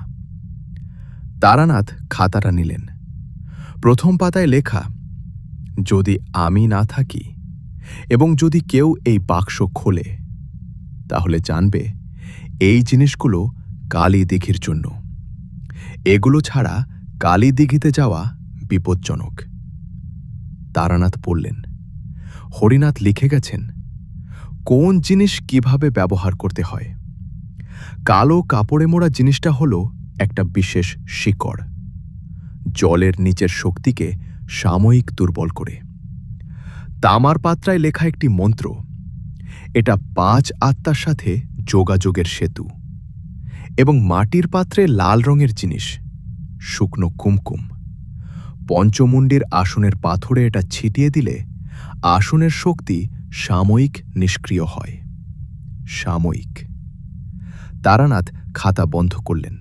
তারানাথ খাতাটা নিলেন। প্রথম পাতায় লেখা, যদি আমি না থাকি এবং যদি কেউ এই বাক্স খোলে, তাহলে জানবে এই জিনিসগুলো কালী দিঘির জন্য। এগুলো ছাড়া কালী দিঘিতে যাওয়া বিপজ্জনক। তারানাথ বললেন, হরিনাথ লিখে গেছেন কোন জিনিস কিভাবে ব্যবহার করতে হয়। কালো কাপড়ে মোড়া জিনিসটা হলো একটা বিশেষ শিকড়, জলের নিচের শক্তিকে সাময়িক দুর্বল করে। তামার পাত্রায় লেখা একটি মন্ত্র, এটা 5 আত্মার সাথে যোগাযোগের সেতু। এবং মাটির পাত্রে লাল রঙের জিনিস, শুকনো কুমকুম। পঞ্চমুণ্ডির আসনের পাথরে এটা ছিটিয়ে দিলে আসনের শক্তি সাময়িক নিষ্ক্রিয় হয়। সাময়িক। তারানাথ খাতা বন্ধ করলেন।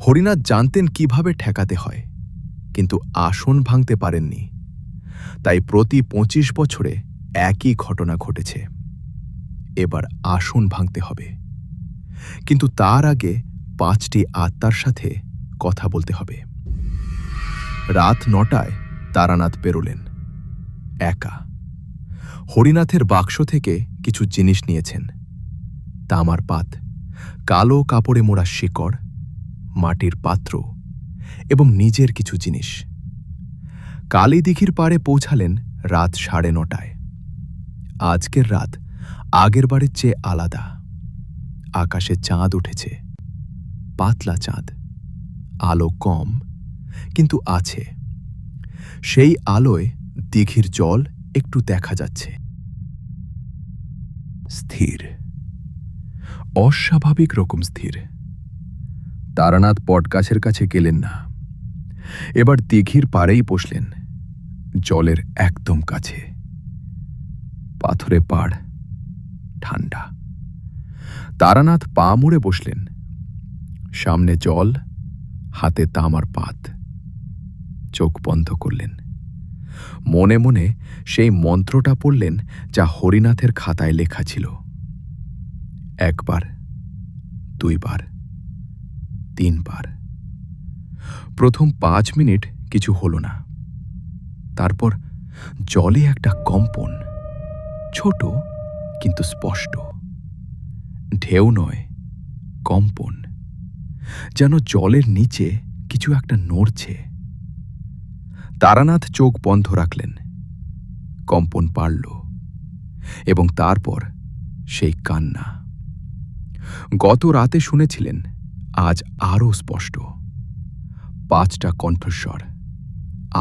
হরিনাথ জানতেন কিভাবে ঠেকাতে হয়, কিন্তু আসন ভাঙতে পারেননি। তাই প্রতি 25 বছরে একই ঘটনা ঘটেছে। এবার আসন ভাঙতে হবে, কিন্তু তার আগে 5টি আত্মার সাথে কথা বলতে হবে। রাত 9টায় তারানাথ বেরোলেন, একা। হরিনাথের বাক্স থেকে কিছু জিনিস নিয়েছেন, তামার পাত, কালো কাপড়ে মোড়া শিকড়, মাটির পাত্র এবং নিজের কিছু জিনিস। কালী দিঘির পাড়ে পৌঁছালেন রাত 9:30টায়। আজকের রাত আগের বারের চেয়ে আলাদা। আকাশে চাঁদ উঠেছে, পাতলা চাঁদ, আলো কম, কিন্তু আছে। সেই আলোয় দিঘির জল একটু দেখা যাচ্ছে। স্থির, অস্বাভাবিক রকম স্থির। তারানাথ বটগাছের কাছে গেলেন না। এবার দিঘির পাড়েই বসলেন, জলের একদম কাছে। পাথরে পাড়, ঠান্ডা। তারানাথ পা মুড়ে বসলেন। সামনে জল, হাতে তামার পাত। চোখ বন্ধ করলেন। মনে মনে সেই মন্ত্রটা পড়লেন যা হরিনাথের খাতায় লেখা ছিল। 1 বার, 2 বার, 3 বার। প্রথম 5 মিনিট কিছু হলো না। তারপর জলে একটা কম্পন, ছোট কিন্তু স্পষ্ট। ঢেউ নয়, কম্পন, যেন জলের নিচে কিছু একটা নড়ছে। তারানাথ চোখ বন্ধ রাখলেন। কম্পন বাড়ল, এবং তারপর সেই কান্না। গত রাতে শুনেছিলেন, আজ আরও স্পষ্ট। 5টা কণ্ঠস্বর,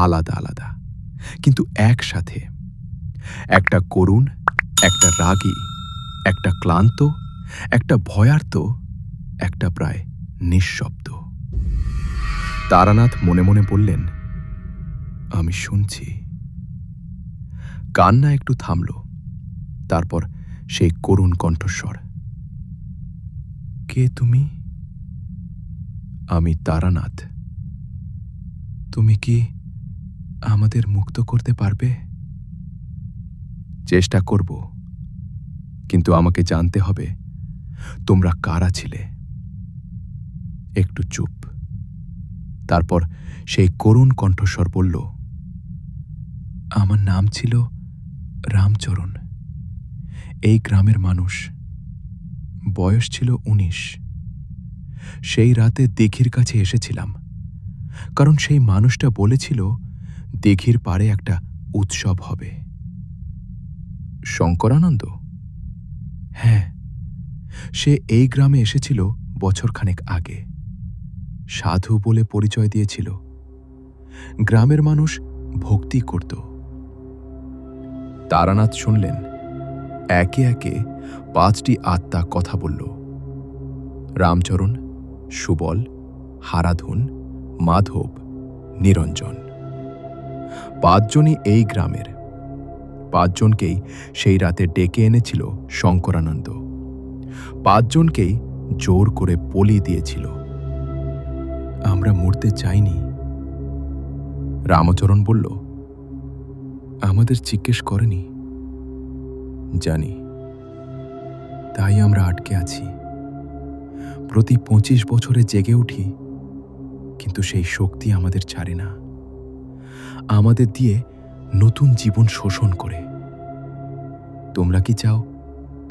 আলাদা আলাদা, কিন্তু একসাথে। একটা করুণ, একটা রাগী, একটা ক্লান্ত, একটা ভয়ার্ত, একটা প্রায় নিঃশব্দ। তারানাথ মনে মনে বললেন, আমি শুনছি। কান্না একটু থামল। তারপর সেই করুণ কণ্ঠস্বর, কে তুমি? আমি তারানাথ। তুমি কি আমাদের মুক্ত করতে পারবে? চেষ্টা করব, কিন্তু আমাকে জানতে হবে তোমরা কারা ছিলে। একটু চুপ। তারপর সেই করুণ কণ্ঠস্বর বলল, আমার নাম ছিল রামচরণ। এই গ্রামের মানুষ। বয়স ছিল ১৯। সেই রাতে দিঘির কাছে এসেছিলাম, কারণ সেই মানুষটা বলেছিল দিঘির পাড়ে একটা উৎসব হবে। শঙ্করানন্দ? হ্যাঁ, সে এই গ্রামে এসেছিল বছরখানেক আগে। সাধু বলে পরিচয় দিয়েছিল। গ্রামের মানুষ ভক্তি করত। তারানাথ শুনলেন। একে একে ৫টি আত্মা কথা বলল। রামচরণ, সুবল, হারাধন, মাধব, নিরঞ্জন। ৫ জনই এই গ্রামের। ৫ জনকেই সেই রাতে ডেকে এনেছিল শঙ্করানন্দ। ৫ জনকেই জোর করে বলি দিয়েছিল। আমরা মরতে চাইনি। রামচরণ বলল, আমাদের জিজ্ঞেস করেনি। জানি, তাই আমরা আটকে আছি। প্রতি ২৫ বছরে জেগে উঠি, কিন্তু সেই শক্তি আমাদের ছাড়ে না। আমাদের দিয়ে নতুন জীবন শোষণ করে। তোমরা কি চাও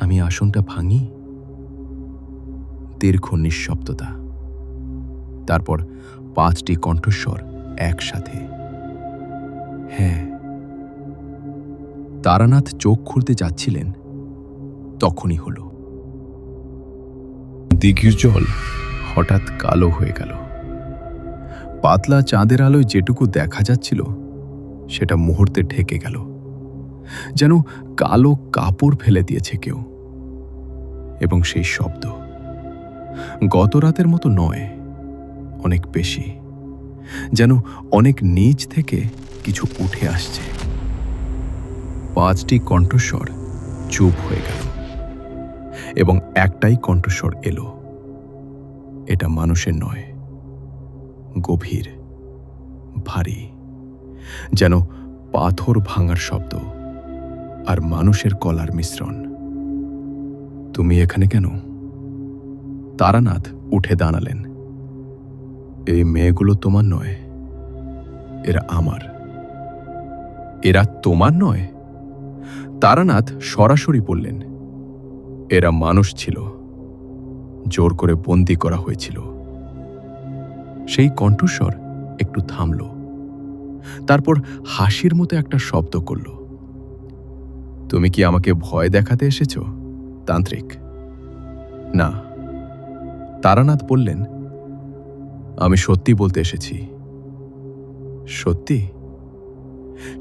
আমি আসনটা ভাঙি? দীর্ঘ নিঃশব্দতা। তারপর ৫টি কণ্ঠস্বর একসাথে, হ্যাঁ। তারানাথ চোখ খুলতে যাচ্ছিলেন, তখনই হল। দিঘির জল হঠাৎ কালো হয়ে গেল। পাতলা চাঁদের আলোয় যেটুকু দেখা যাচ্ছিল সেটা মুহূর্তে ঢেকে গেল, যেন কালো কাপড় ফেলে দিয়েছে কেউ। এবং সেই শব্দ গত রাতের মতো নয়, অনেক বেশি, যেন অনেক নিচ থেকে কিছু উঠে আসছে। ৫টি কণ্ঠস্বর চুপ হয়ে গেল, এবং একটাই কণ্ঠস্বর এলো। এটা মানুষের নয়, গভীর, ভারী, যেন পাথর ভাঙার শব্দ আর মানুষের গলার মিশ্রণ। তুমি এখানে কেন? তারানাথ উঠে দাঁড়ালেন। এই মেয়েগুলো তোমার নয়, এরা আমার। এরা তোমার নয়? তারানাথ সরাসরি বললেন, এরা মানুষ ছিল, জোর করে বন্দী করা হয়েছিল। সেই কণ্ঠস্বর একটু থামল, তারপর হাসির মতো একটা শব্দ করল। তুমি কি আমাকে ভয় দেখাতে এসেছ, তান্ত্রিক? না। তারানাথ বললেন, আমি সত্যি বলতে এসেছি। সত্যি?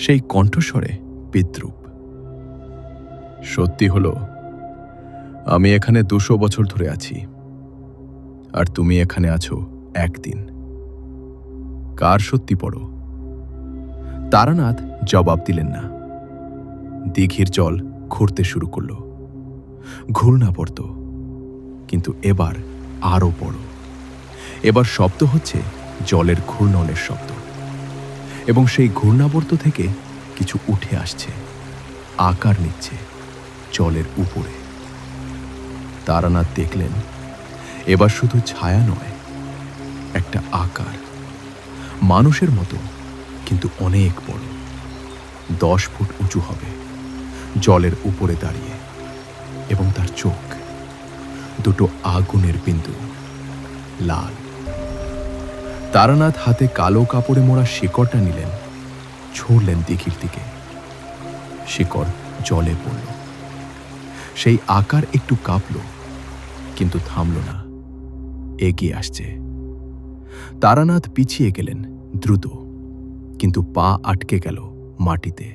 সেই কণ্ঠস্বরে বিদ্রূপ। সত্যি হলো, আমি এখানে ২০০ বছর ধরে আছি, আর তুমি এখানে আছো ১ দিন। কার সত্যি পড়ো? তারানাথ জবাব দিলেন না। দিঘির জল ঘুরতে শুরু করল। ঘূর্ণা পড়ত, কিন্তু এবার আরও বড়। এবার শব্দ হচ্ছে জলের ঘূর্ণনের শব্দ, এবং সেই ঘূর্ণাবর্ত থেকে কিছু উঠে আসছে, আকার নিচ্ছে জলের উপরে। তারানাথ দেখলেন, এবার শুধু ছায়া নয়, একটা আকার, মানুষের মতো, কিন্তু অনেক বড়। ১০ ফুট উঁচু হবে, জলের উপরে দাঁড়িয়ে, এবং তার চোখ দুটো আগুনের বিন্দু, লাল। তারানাথ হাতে কালো কাপড়ে মোড়া শিকড়টা নিলেন, ছুঁড়লেন দিঘির দিকে। শিকড় জলে পড়ল। সেই আকার একটু কাঁপল, কিন্তু থামল না, এগিয়ে আসছে। তারানাথ পিছিয়ে গেলেন দ্রুত, কিন্তু পা আটকে গেল মাটিতে,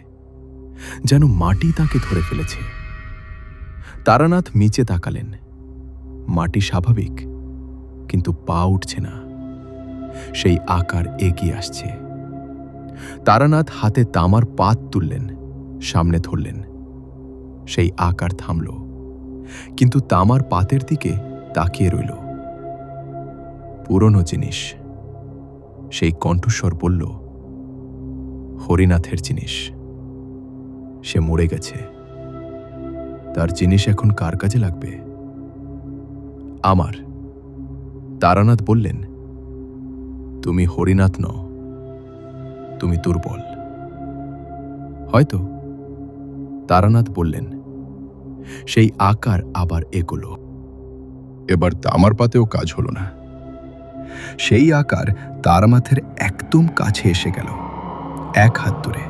যেন মাটি তাকে ধরে ফেলেছে। তারানাথ নিচে তাকালেন। মাটি স্বাভাবিক, কিন্তু পা উঠছে না। সেই আকার এগিয়ে আসছে। তারানাথ হাতে তামার পাত তুললেন, সামনে ধরলেন। সেই আকার থামল, কিন্তু তামার পাতের দিকে তাকিয়ে রইল। পুরনো জিনিস। সেই কণ্ঠস্বর বলল, হরিনাথের জিনিস। সে মরে গেছে। তার জিনিস এখন কার কাজে লাগবে? আমার। তারানাথ বললেন, তুমি হরিনাথ নও, তুমি দুর্বল। হয়তো। তারানাথ বললেন। সেই আকার আবার এগোলো। এবার তামার পাতেও কাজ হলো না। সেই আকার তারানাথের একদম কাছে এসে গেল, এক হাত ধরে।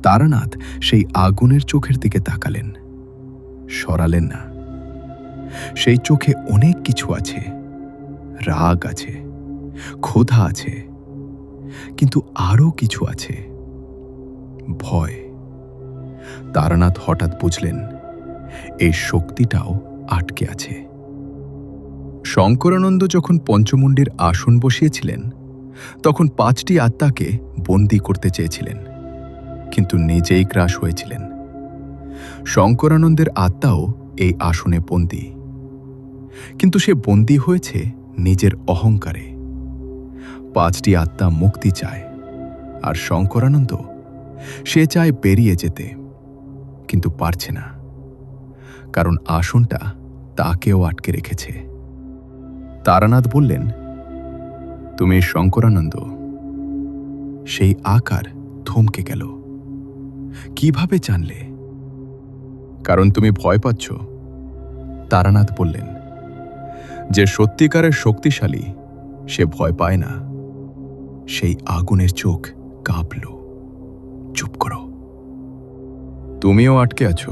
তারানাথ সেই আগুনের চোখের দিকে তাকালেন, সরালেন না। সেই চোখে অনেক কিছু আছে। রাগ আছে, ক্ষোধা আছে, কিন্তু আরও কিছু আছে, ভয়। তারানাথ হঠাৎ বুঝলেন, এই শক্তিটাও আটকে আছে। শঙ্করানন্দ যখন পঞ্চমুণ্ডির আসন বসিয়েছিলেন, তখন 5টি আত্মাকে বন্দী করতে চেয়েছিলেন, কিন্তু নিজেই গ্রাস হয়েছিলেন। শঙ্করানন্দের আত্মাও এই আসনে বন্দী, কিন্তু সে বন্দী হয়েছে নিজের অহংকারে। 5টি আত্মা মুক্তি চায়, আর শঙ্করানন্দ, সে চায় বেরিয়ে যেতে, কিন্তু পারছে না, কারণ আসনটা তাকেও আটকে রেখেছে। তারানাথ বললেন, তুমি শঙ্করানন্দ। সেই আকার থমকে গেল। কিভাবে জানলে? কারণ তুমি ভয় পাচ্ছ। তারানাথ বললেন, যে সত্যিকারের শক্তিশালী সে ভয় পায় না। সেই আগুনের চোখ কাঁপল। চুপ করো। তুমিও আটকে আছো।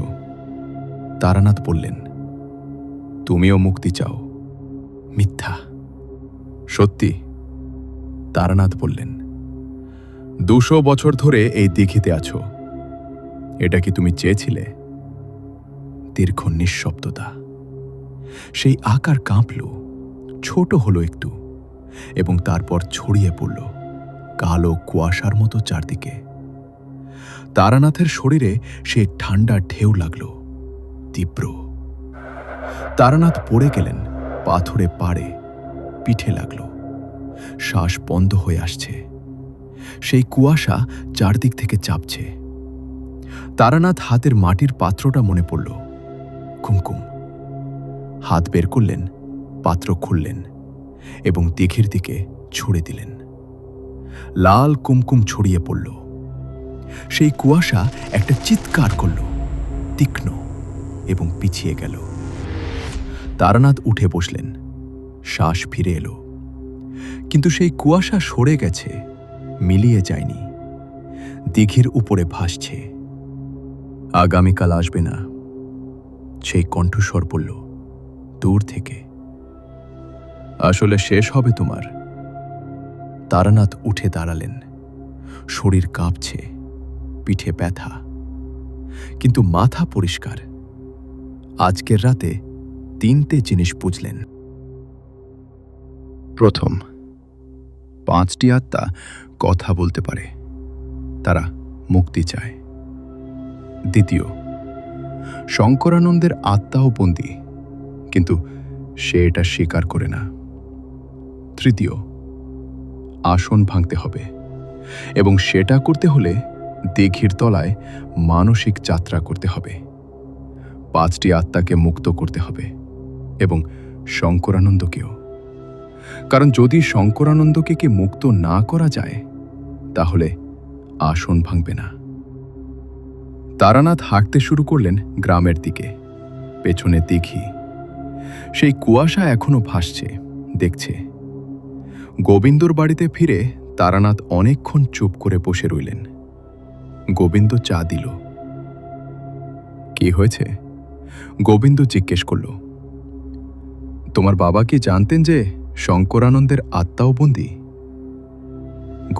তারানাথ বললেন, তুমিও মুক্তি চাও। মিথ্যা। সত্যি। তারানাথ বললেন, 200 বছর ধরে এই দীঘিতে আছো। এটা কি তুমি চেয়েছিলে? দীর্ঘ নিঃশব্দতা। সেই আকার কাঁপল, ছোট হলো একটু, এবং তারপর ছড়িয়ে পড়ল কালো কুয়াশার মতো চারদিকে। তারানাথের শরীরে সে ঠান্ডা ঢেউ লাগল, তীব্র। তারানাথ পড়ে গেলেন পাথরে পাড়ে, পিঠে লাগল। শ্বাস বন্ধ হয়ে আসছে। সেই কুয়াশা চারদিক থেকে চাপছে। তারানাথ হাতের মাটির পাত্রটা মনে পড়ল। কুমকুম। হাত বের করলেন, পাত্র খুললেন এবং দীঘির দিকে ছুড়ে দিলেন। লাল কুমকুম ছড়িয়ে পড়ল। সেই কুয়াশা একটা চিৎকার করল, তীক্ষ্ণ, এবং পিছিয়ে গেল। তারানাথ উঠে বসলেন। শ্বাস ফিরে এলো, কিন্তু সেই কুয়াশা সরে গেছে, মিলিয়ে যায়নি। দীঘির উপরে ভাসছে। আগামীকাল আসবে না, সেই কণ্ঠস্বর বলল দূর থেকে। আসলে শেষ হবে তোমার। তারানাথ উঠে দাঁড়ালেন। শরীর কাঁপছে, পিঠে ব্যথা, কিন্তু মাথা পরিষ্কার। আজকের রাতে 3টে জিনিস বুঝলেন। প্রথম, 5টি আত্মা কথা বলতে পারে, তারা মুক্তি চায়। দ্বিতীয়, শঙ্করানন্দের আত্মাও বন্দী, কিন্তু সে এটা স্বীকার করে না। তৃতীয়, আসন ভাঙতে হবে, এবং সেটা করতে হলে দীঘির তলায় মানসিক যাত্রা করতে হবে। 5টি আত্মাকে মুক্ত করতে হবে, এবং শঙ্করানন্দকেও। কারণ যদি শঙ্করানন্দকে কি মুক্ত না করা যায়, তাহলে আসন ভাঙবে না। তারানাথ হাঁটতে শুরু করলেন গ্রামের দিকে। পেছনে দীঘি। সেই কুয়াশা এখনো ভাসছে, দেখছে। গোবিন্দর বাড়িতে ফিরে তারানাথ অনেকক্ষণ চুপ করে বসে রইলেন। গোবিন্দ চা দিল। কি হয়েছে? গোবিন্দ জিজ্ঞেস করল। তোমার বাবা কি জানতেন যে শঙ্করানন্দের আত্মাও বন্দী?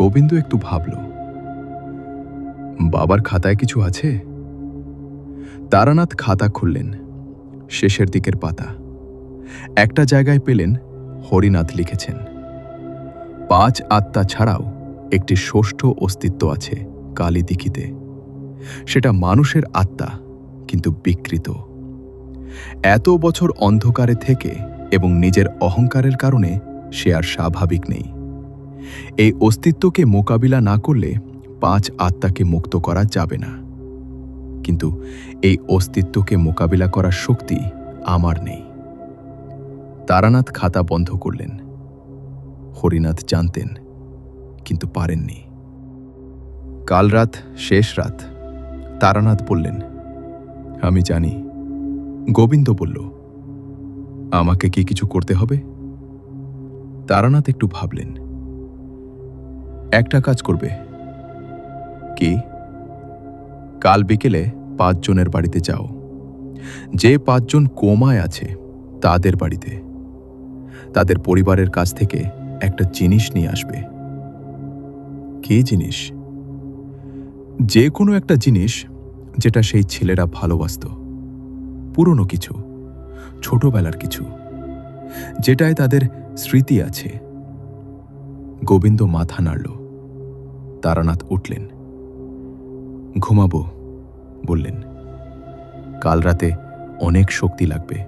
গোবিন্দ একটু ভাবল। বাবার খাতায় কিছু আছে? তারানাথ খাতা খুললেন। শেষের দিকের পাতা। একটা জায়গায় পেলেন হরিনাথ লিখেছেন, 5 আত্মা ছাড়াও একটি ষষ্ঠ অস্তিত্ব আছে কালী দীঘিতে। সেটা মানুষের আত্মা, কিন্তু বিকৃত। এত বছর অন্ধকারে থেকে এবং নিজের অহংকারের কারণে সে আর স্বাভাবিক নেই। এই অস্তিত্বকে মোকাবিলা না করলে 5 আত্মাকে মুক্ত করা যাবে না। কিন্তু এই অস্তিত্বকে মোকাবিলা করার শক্তি আমার নেই। তারানাথ খাতা বন্ধ করলেন। হরিনাথ জানতেন, কিন্তু পারেননি। কাল রাত শেষ রাত। তারানাথ বললেন, আমি জানি। গোবিন্দ বলল, আমাকে কি কিছু করতে হবে? তারানাথ একটু ভাবলেন। একটা কাজ করবে। কি? কাল বিকেলে 5 জনের বাড়িতে যাও। যে 5 জন কোমায় আছে তাদের বাড়িতে। তাদের পরিবারের কাছ থেকে একটা জিনিস নিয়ে আসবে। কি জিনিস? যে কোনো একটা জিনিস যেটা সেই ছেলেরা ভালোবাসত। পুরনো কিছু, ছোটবেলার কিছু, যেটায় তাদের স্মৃতি আছে। গোবিন্দ মাথা নাড়ল। তারানাথ উঠলেন। ঘুমাবো বললেন। কাল রাতে অনেক শক্তি লাগবে।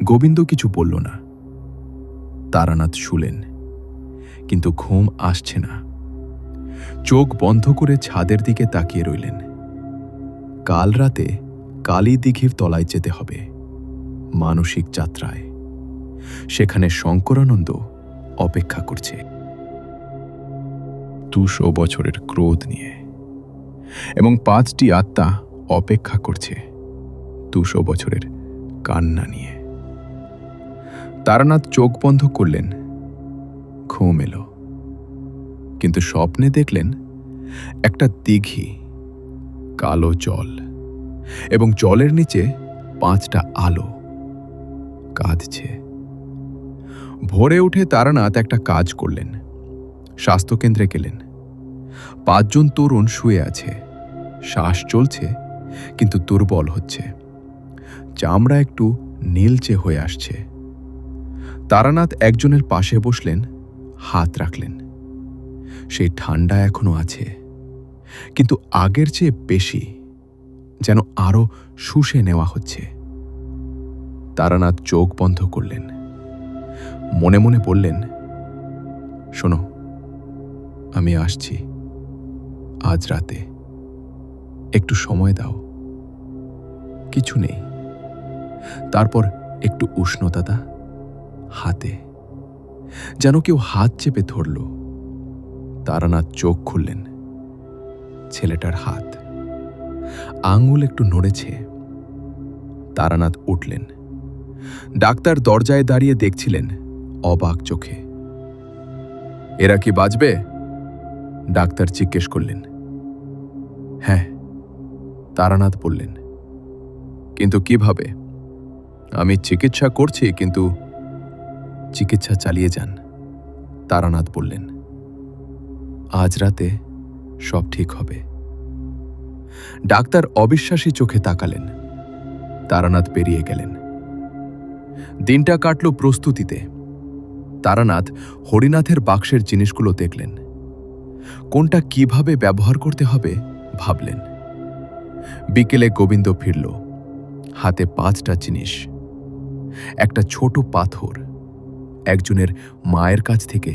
গোবিন্দ কিছু বলল না। তারানাথ শুলেন, কিন্তু ঘুম আসছে না। চোখ বন্ধ করে ছাদের দিকে তাকিয়ে রইলেন। কাল রাতে কালী দিঘির তলায় যেতে হবে, মানসিক যাত্রায়। সেখানে শঙ্করানন্দ অপেক্ষা করছে 200 বছরের ক্রোধ নিয়ে, এবং 5টি আত্মা অপেক্ষা করছে 200 বছরের কান্না নিয়ে। তারানাথ চোখ বন্ধ করলেন। ঘুম এলো, কিন্তু স্বপ্নে দেখলেন একটা দিঘি, কালো জল, এবং জলের নিচে 5টা আলো কাঁদছে। ভোরে উঠে তারানাথ একটা কাজ করলেন। স্বাস্থ্যকেন্দ্রে গেলেন। 5 জন তরুণ শুয়ে আছে। শ্বাস চলছে, কিন্তু দুর্বল হচ্ছে। চামড়া একটু নীলচে হয়ে আসছে। তারানাথ একজনের পাশে বসলেন, হাত রাখলেন। সেই ঠান্ডা এখনো আছে, কিন্তু আগের চেয়ে বেশি, যেন আরো শুষে নেওয়া হচ্ছে। তারানাথ চোখ বন্ধ করলেন। মনে মনে বললেন, শোনো, আমি আসছি আজ রাতে। একটু সময় দাও। কিছু নেই। তারপর একটু উষ্ণতা হাতে, যেন কেউ হাত চেপে ধরল। তারানাথ চোখ খুললেন। ছেলেটার হাত, আঙুল একটু নড়েছে। তারানাথ উঠলেন। ডাক্তার দরজায় দাঁড়িয়ে দেখছিলেন অবাক চোখে। এরা কি বাঁচবে? ডাক্তার জিজ্ঞেস করলেন। হ্যাঁ, তারানাথ বললেন। কিন্তু কিভাবে? আমি চিকিৎসা করছি, কিন্তু চিকিৎসা চালিয়ে যান, তারানাথ বললেন। আজ রাতে সব ঠিক হবে। ডাক্তার অবিশ্বাসী চোখে তাকালেন। তারানাথ বেরিয়ে গেলেন। দিনটা কাটল প্রস্তুতিতে। তারানাথ হরিনাথের বাক্সের জিনিসগুলো দেখলেন। কোনটা কিভাবে ব্যবহার করতে হবে ভাবলেন। বিকেলে গোবিন্দ ফিরল, হাতে 5টা জিনিস। একটা ছোট পাথর, একজনের মায়ের কাছ থেকে,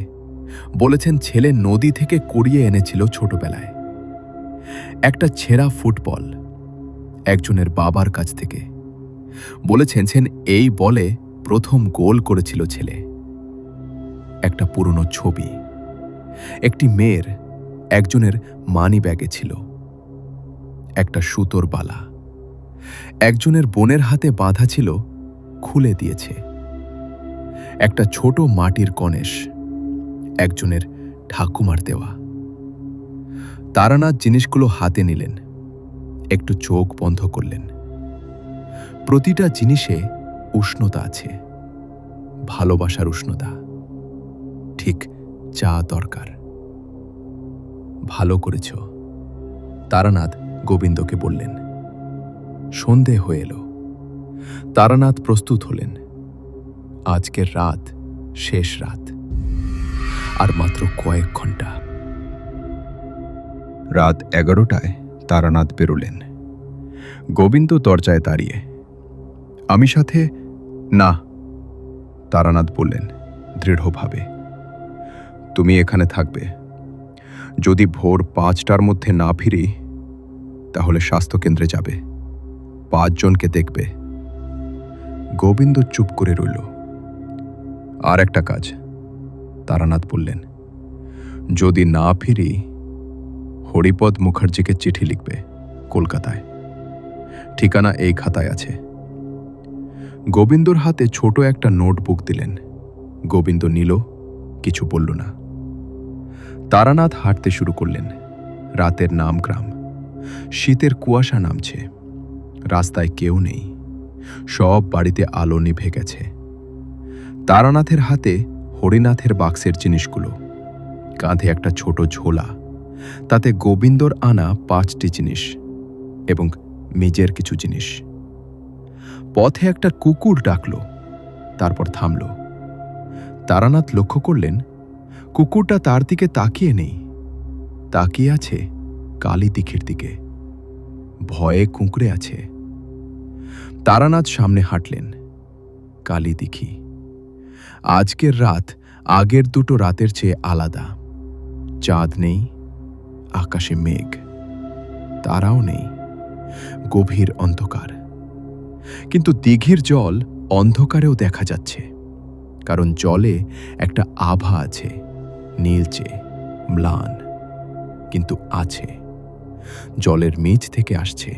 বলেছেন ছেলে নদী থেকে কুড়িয়ে এনেছিল ছোটবেলায়। একটা ছেঁড়া ফুটবল, একজনের বাবার কাছ থেকে, বলেছেন এই বলে প্রথম গোল করেছিল ছেলে। একটা পুরনো ছবি, একটি মেয়ের, একজনের মানি ব্যাগে ছিল। একটা সুতোর বালা, একজনের বোনের হাতে বাঁধা ছিল, খুলে দিয়েছে। একটা ছোট মাটির গণেশ, একজনের ঠাকুমার দেওয়া। তারানাথ জিনিসগুলো হাতে নিলেন, একটু চোখ বন্ধ করলেন। প্রতিটা জিনিসে উষ্ণতা আছে, ভালোবাসার উষ্ণতা, ঠিক যা দরকার। ভালো করেছ, তারানাথ গোবিন্দকে বললেন। সন্ধে হয়ে এলো। তারানাথ প্রস্তুত হলেন। আজকের রাত শেষ রাত, আর মাত্র কয়েক ঘন্টা। রাত 11টায় তারানাথ বেরোলেন। গোবিন্দ দরজায় দাঁড়িয়ে। আমি সাথে? না, তারানাথ বললেন দৃঢ়ভাবে। তুমি এখানে থাকবে। যদি ভোর 5টার মধ্যে না ফিরি তাহলে স্বাস্থ্যকেন্দ্রে যাবে, 5 জনকে দেখবে। গোবিন্দ চুপ করে রইল। আর একটা কাজ, তারানাথ বললেন, যদি না ফিরি হরিপদ মুখার্জিকে চিঠি লিখবে কলকাতায়। ঠিকানা এই খাতায় আছে। গোবিন্দর হাতে ছোট একটা নোটবুক দিলেন। গোবিন্দ নিল, কিছু বলল না। তারানাথ হাঁটতে শুরু করলেন। রাতের নামগ্রাম, শীতের কুয়াশা নামছে। রাস্তায় কেউ নেই, সব বাড়িতে আলো নিভে গেছে। তারানাথের হাতে হরিনাথের বাক্সের জিনিসগুলো, কাঁধে একটা ছোট ঝোলা, তাতে গোবিন্দর আনা 5টি জিনিস এবং নিজের কিছু জিনিস। পথে একটা কুকুর ডাকল, তারপর থামল। তারানাথ লক্ষ্য করলেন কুকুরটা তার দিকে তাকিয়ে নেই, তাকিয়ে আছে কালী দিঘির দিকে, ভয়ে কুঁকড়ে আছে। তারানাথ সামনে হাঁটলেন। কালী দিঘি। আজকের রাত আগের দুটো রাতের চেয়ে আলাদা। চাঁদ নেই, আকাশে মেঘ, তারাও নেই, গভীর অন্ধকার। কিন্তু দিঘির জল অন্ধকারেও দেখা যাচ্ছে, কারণ জলে একটা আভা আছে, নীলচে, ম্লান, কিন্তু আছে, জলের মিচ থেকে আসছে।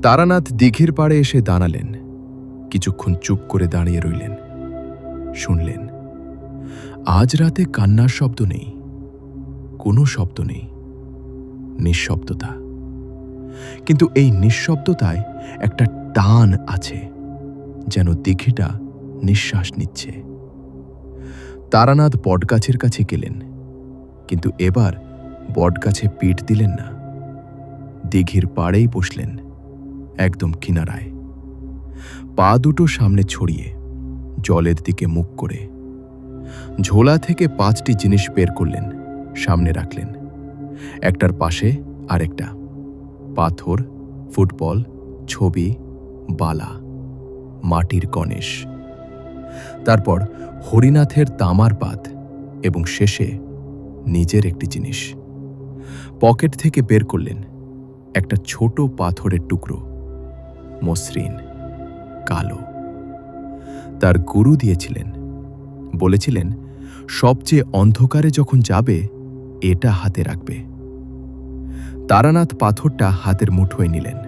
তারানাথ দিঘির পাড়ে এসে দাঁড়ালেন। কিছুক্ষণ চুপ করে দাঁড়িয়ে রইলেন, শুনলেন। আজ রাতে কান্নার শব্দ নেই, কোনো শব্দ নেই, নিঃশব্দতা। কিন্তু এই নিঃশব্দতায় একটা টান আছে, যেন দিঘিটা নিঃশ্বাস নিচ্ছে। তারানাথ বটগাছের কাছে গেলেন, কিন্তু এবার বটগাছে পিঠ দিলেন না। দিঘির পাড়েই বসলেন, একদম কিনারায়, পা দুটো সামনে ছড়িয়ে, জলের দিকে মুখ করে। ঝোলা থেকে 5টি জিনিস বের করলেন, সামনে রাখলেন। একটার পাশে আরেকটা, পাথর, ফুটবল, ছবি, বালা, মাটির গণেশ। তারপর হরিনাথের তামার পাত এবং শেষে নিজের একটি জিনিস। পকেট থেকে বের করলেন একটা ছোট পাথরের টুকরো, মসৃণ, কালো। তার গুরু দিয়েছিলেন, বলেছিলেন সবচেয়ে অন্ধকারে যখন যাবে এটা হাতে রাখবে। তারানাথ পাথরটা হাতের মুঠোয় নিলেন,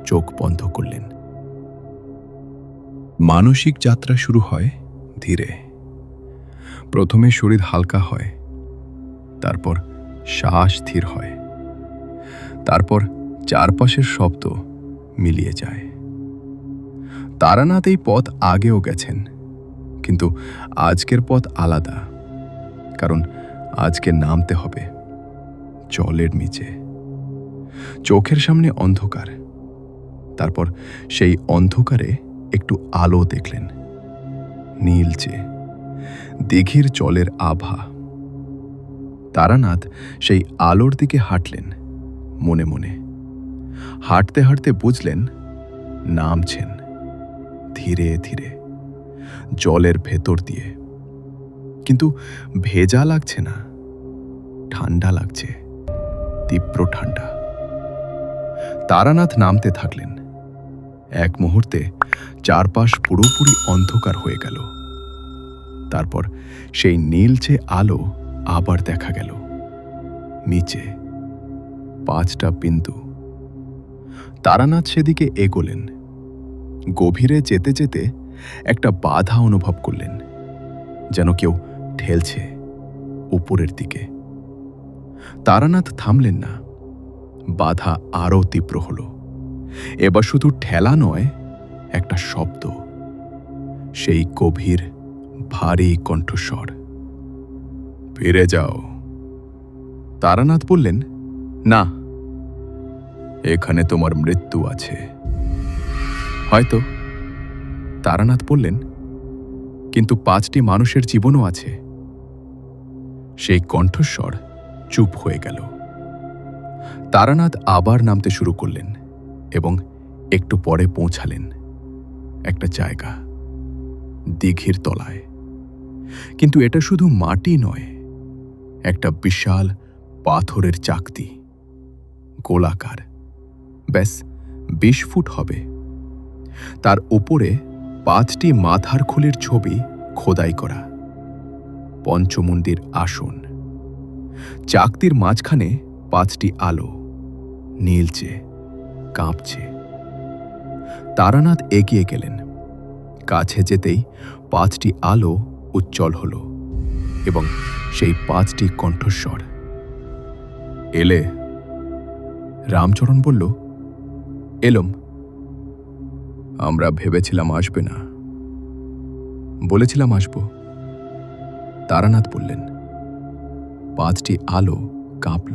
চোখ বন্ধ করলেন। মানসিক যাত্রা শুরু হয় ধীরে। প্রথমে শরীর হালকা হয়, তারপর শ্বাস স্থির হয়, তারপর চারপাশের শব্দ মিলিয়ে যায়। তারানাথ এই পথ আগেও গেছেন, কিন্তু আজকের পথ আলাদা, কারণ আজকে নামতে হবে জলের নিচে। চোখের সামনে অন্ধকার, তারপর সেই অন্ধকারে একটু আলো দেখলেন, নীলচে, দিঘির জলের আভা। তারানাথ সেই আলোর দিকে হাঁটলেন মনে মনে। হাঁটতে হাঁটতে বুঝলেন নামছেন ধীরে ধীরে জলের ভেতর দিয়ে। কিন্তু ভেজা লাগছে না, ঠান্ডা লাগছে, তীব্র ঠান্ডা। তারানাথ নামতে থাকলেন। এক মুহূর্তে চারপাশ পুরোপুরি অন্ধকার হয়ে গেল। তারপর সেই নীলচে আলো আবার দেখা গেল। নিচে 5টা বিন্দু। তারানাথ সেদিকে এগোলেন। গভীরে যেতে যেতে একটা বাধা অনুভব করলেন, যেন কেউ ঠেলছে উপরের দিকে। তারানাথ থামলেন না। বাধা আরও তীব্র হল। এবার শুধু ঠেলা নয়, একটা শব্দ, সেই গভীর ভারী কণ্ঠস্বর, ফিরে যাও। তারানাথ বললেন, না, এখানে তোমার মৃত্যু আছে। হয়তো। তারানাথ বললেন, কিন্তু 5টি মানুষের জীবনও আছে। সেই কণ্ঠস্বর চুপ হয়ে গেল। তারানাথ আবার নামতে শুরু করলেন এবং একটু পরে পৌঁছালেন একটা জায়গা, দিঘির তলায়। কিন্তু এটা শুধু মাটি নয়, একটা বিশাল পাথরের চাকতি, গোলাকার, ব্যাস ২০ ফুট হবে। তার উপরে ৫টি মাথার খুলির ছবি খোদাই করা, পঞ্চমুণ্ডির আসন। চাকতির মাঝখানে ৫টি আলো, নীলচে, কাঁপছে। তারানাথ এগিয়ে গেলেন। কাছে যেতেই ৫টি আলো উজ্জ্বল হল এবং সেই ৫টি কণ্ঠস্বর। এলে? রামচরণ বলল, এলম। আমরা ভেবেছিলাম আসবে না, বলেছিলাম আসব। তারানাথ বললেন। ৫টি আলো কাঁপল,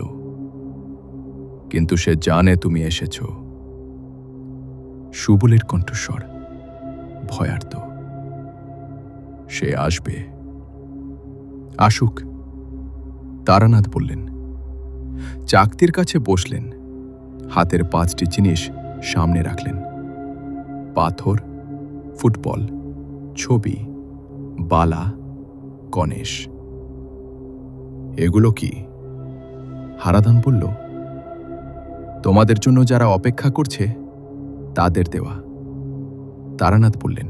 কিন্তু সে জানে তুমি এসেছ। সুবলের কণ্ঠস্বর, ভয়ার্ত। সে আসবে, আসুক। তারানাথ বললেন। চাকতির কাছে বসলেন, হাতের ৫টি জিনিস সামনে রাখলেন। পাথর, ফুটবল, ছবি, বালা, গণেশ। এগুলো কি? হারাধন বলল, তোমাদের জন্য যারা অপেক্ষা করছে তাদের দেওয়া। তারানাথ বললেন,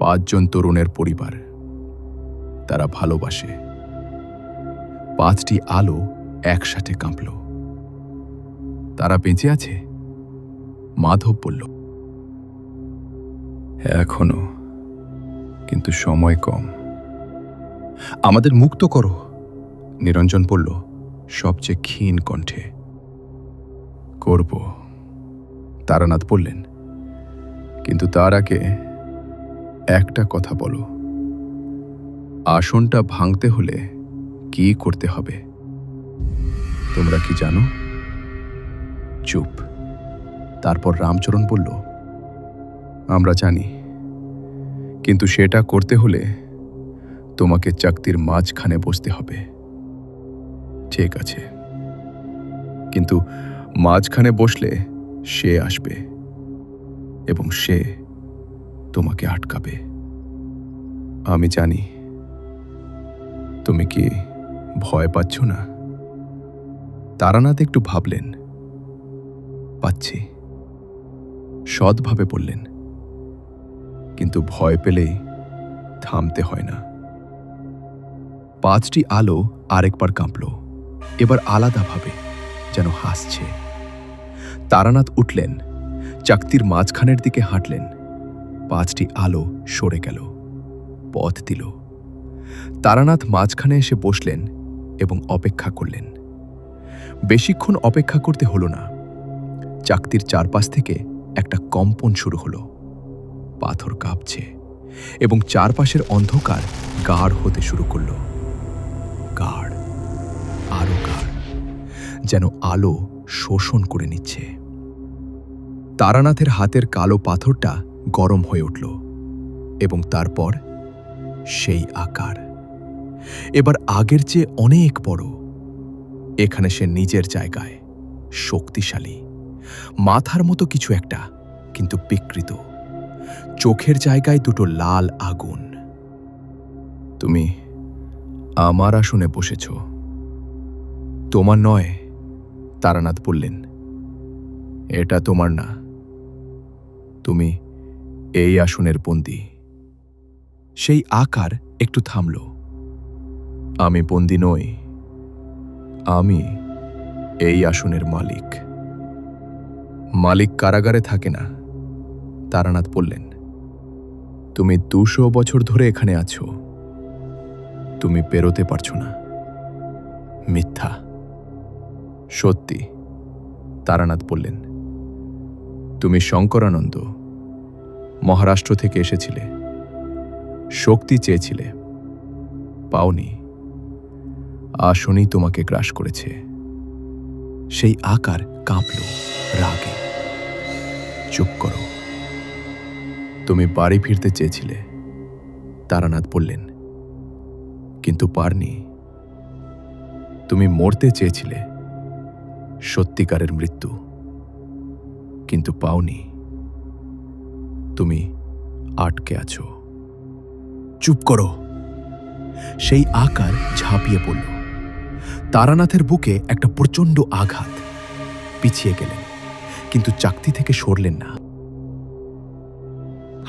৫ জন তরুণের পরিবার, তারা ভালোবাসে। ৫টি আলো একসাথে কাঁপল। তারা বেঁচে আছে? মাধব বলল, এখনো, কিন্তু সময় কম। আমাদের মুক্ত করো, নিরঞ্জন বলল সবচেয়ে ক্ষীণ কণ্ঠে। করব, তারানাথ বললেন, কিন্তু তার আগে একটা কথা বলো। আসনটা ভাঙতে হলে কি করতে হবে তোমরা কি জানো? চুপ। তারপর রামচরণ বলল, আমরা জানি, কিন্তু সেটা করতে হলে তোমাকে চাকতির মাঝখানে বসতে হবে। ঠিক আছে, কিন্তু মাঝখানে বসলে সে আসবে এবং সে তোমাকে আটকাবে। আমি জানি। তুমি কি ভয় পাচ্ছ না? তারানাথ একটু ভাবলেন। পাচ্ছি, সৎভাবে বললেন, কিন্তু ভয় পেলেই থামতে হয় না। ৫টি আলো আরেকবার কাঁপল, এবার আলাদাভাবে, যেন হাসছে। তারানাথ উঠলেন, চাকতির মাঝখানের দিকে হাঁটলেন। ৫টি আলো সরে গেল, পথ দিল। তারানাথ মাঝখানে এসে বসলেন এবং অপেক্ষা করলেন। বেশিক্ষণ অপেক্ষা করতে হলো না। চাকতির চারপাশ থেকে একটা কম্পন শুরু হলো। পাথর কাঁপছে এবং চারপাশের অন্ধকার গাঢ় হতে শুরু করল। গাঢ়, আরো গাঢ়, যেন আলো শোষণ করে নিচ্ছে। তারানাথের হাতের কালো পাথরটা গরম হয়ে উঠল এবং তারপর সেই আকার, এবার আগের চেয়ে অনেক বড়। এখানে সে নিজের জায়গায়, শক্তিশালী, মাথার মতো কিছু একটা, কিন্তু বিকৃত। চোখের জায়গায় দুটো লাল আগুন। তুমি আমার আসনে বসেছ, তোমার নয়, তারানাথ বললেন। এটা তোমার না, তুমি এই আসনের বন্দী। সেই আকার একটু থামল। আমি বন্দী নই, আমি এই আসনের মালিক। মালিক কারাগারে থাকে না, তারানাথ বললেন। তুমি ২০০ বছর ধরে এখানে আছো, তুমি বেরোতে পারছো না। মিথ্যা। সত্যি, তারানাথ বললেন। তুমি শঙ্করানন্দ, মহারাষ্ট্র থেকে এসেছিলে, শক্তি চেয়েছিলে, পাওনি। আসনই তোমাকে গ্রাস করেছে। সেই আকার কাঁপল রাগে। চুপ করো। তুমি বাড়ি ফিরতে চেয়েছিলে, তারানাথ বললেন, কিন্তু পারনি। তুমি মরতে চেয়েছিলে, সত্যিকারের মৃত্যু, কিন্তু পাওনি। তুমি আটকে আছো। চুপ করো। সেই আকার ঝাঁপিয়ে পড়ল। তারানাথের বুকে একটা প্রচণ্ড আঘাত। পিছিয়ে গেলেন, কিন্তু চাকতি থেকে সরলেন না।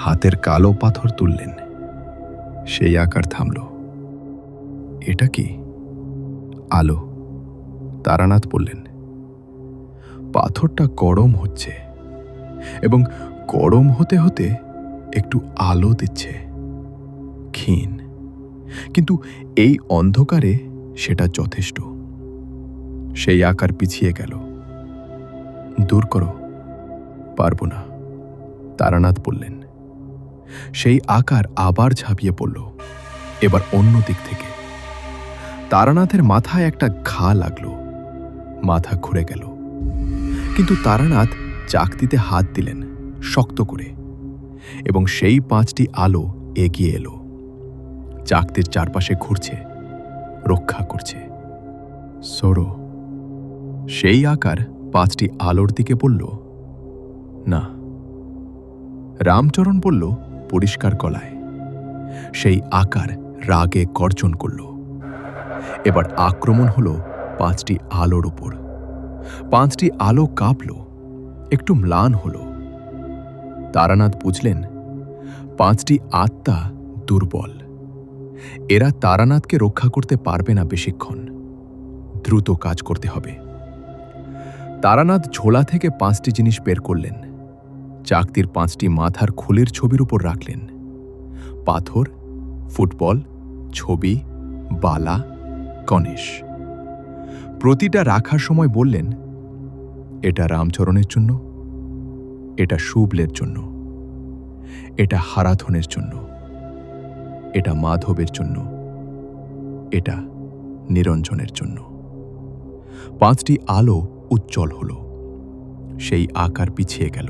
হাতের কালো পাথর তুললেন। সেই আকার থামল। এটা কি? আলো, তারানাথ বললেন। পাথরটা গরম হচ্ছে, এবং গরম হতে হতে একটু আলো দিচ্ছে, ক্ষীণ, কিন্তু এই অন্ধকারে সেটা যথেষ্ট। সেই আকার পিছিয়ে গেল। দূর করো। পারবো না, তারানাথ বললেন। সেই আকার আবার ঝাঁপিয়ে পড়ল, এবার অন্য দিক থেকে। তারানাথের মাথায় একটা ঘা লাগলো। মাথা ঘুরে গেল, কিন্তু তারানাথ চাকতিতে হাত দিলেন শক্ত করে, এবং সেই 5টি আলো এগিয়ে এলো। চাকতির চারপাশে ঘুরছে, রক্ষা করছে। সরো। সেই আকার 5টি আলোর দিকে বলল, না। রামচরণ বলল পরিষ্কার গলায়। সেই আকার রাগে গর্জন করল। এবার আক্রমণ হলো 5টি আলোর উপর। 5টি আলো কাঁপল, একটু ম্লান হল। তারানাথ বুঝলেন 5টি আত্মা দুর্বল। এরা তারানাথকে রক্ষা করতে পারবে না বেশিক্ষণ। দ্রুত কাজ করতে হবে। তারানাথ ঝোলা থেকে 5টি জিনিস বের করলেন। চাকতির 5টি মাথার খুলির ছবির উপর রাখলেন। পাথর, ফুটবল, ছবি, বালা, গণেশ। প্রতিটা রাখার সময় বললেন, এটা রামচরণের জন্য, এটা শুভলের জন্য, এটা হারাধনের জন্য, এটা মাধবের জন্য, এটা নিরঞ্জনের জন্য। 5টি আলো উজ্জ্বল হল। সেই আকার পিছিয়ে গেল।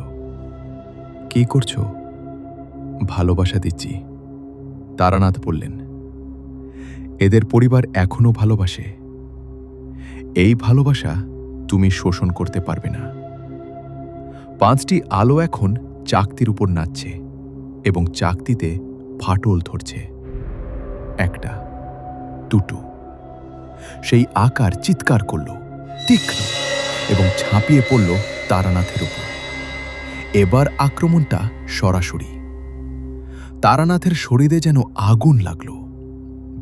কি করছো? ভালোবাসা দিচ্ছি, তারানাথ বললেন। এদের পরিবার এখনো ভালোবাসে। এই ভালোবাসা তুমি শোষণ করতে পারবে না। 5টি আলো এখন চাকতির উপর নাচছে, এবং চাকতিতে ফাটল ধরছে। একটা, দুটো। সেই আকার চিৎকার করল, তীক্ষ্ণ, এবং ঝাঁপিয়ে পড়ল তারানাথের উপর। এবার আক্রমণটা সরাসরি। তারানাথের শরীরে যেন আগুন লাগল,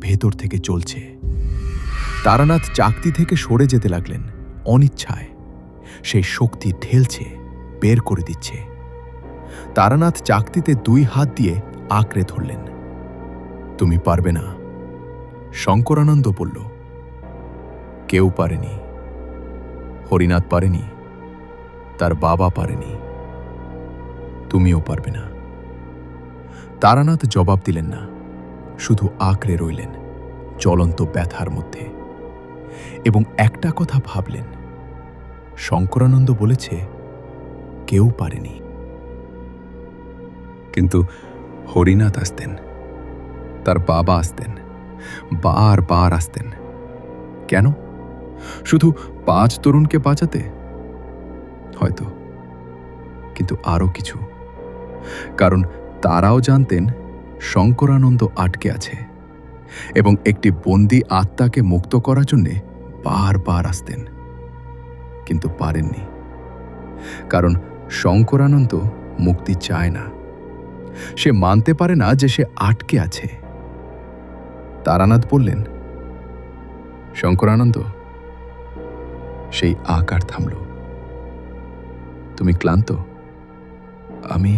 ভেতর থেকে জ্বলছে। তারানাথ চাকতি থেকে সরে যেতে লাগলেন অনিচ্ছায়। সেই শক্তি ঢেলছে, বের করে দিচ্ছে। তারানাথ চাকতিতে 2 হাত দিয়ে আঁকড়ে ধরলেন। তুমি পারবে না, শঙ্করানন্দ বলল। কেউ পারেনি। হরিনাথ পারেনি, তার বাবা পারেনি। তুমিও পারবে না। তারানাথ জবাব দিলেন না, শুধু আঁকড়ে রইলেন জ্বলন্ত ব্যথার মধ্যে, এবং একটা কথা ভাবলেন, শঙ্করানন্দ বলেছে কেউ পারেনি। কিন্তু হরিনাথ আসতেন, তার বাবা আসতেন, বারবার আসতেন। কেন? শুধু 5 তরুণকে বাঁচাতে? হয়তো, কিন্তু আরও কিছু। কারণ তারাও জানতেন শঙ্করানন্দ আটকে আছে, এবং একটি বন্দী আত্মাকে মুক্ত করার জন্যে বারবার আসতেন, কিন্তু পারেননি। কারণ শঙ্করানন্দ মুক্তি চায় না। সে মানতে পারে না যে সে আটকে আছে। তারানাথ বললেন, শঙ্করানন্দ। সেই আকার থামল। তুমি ক্লান্ত? আমি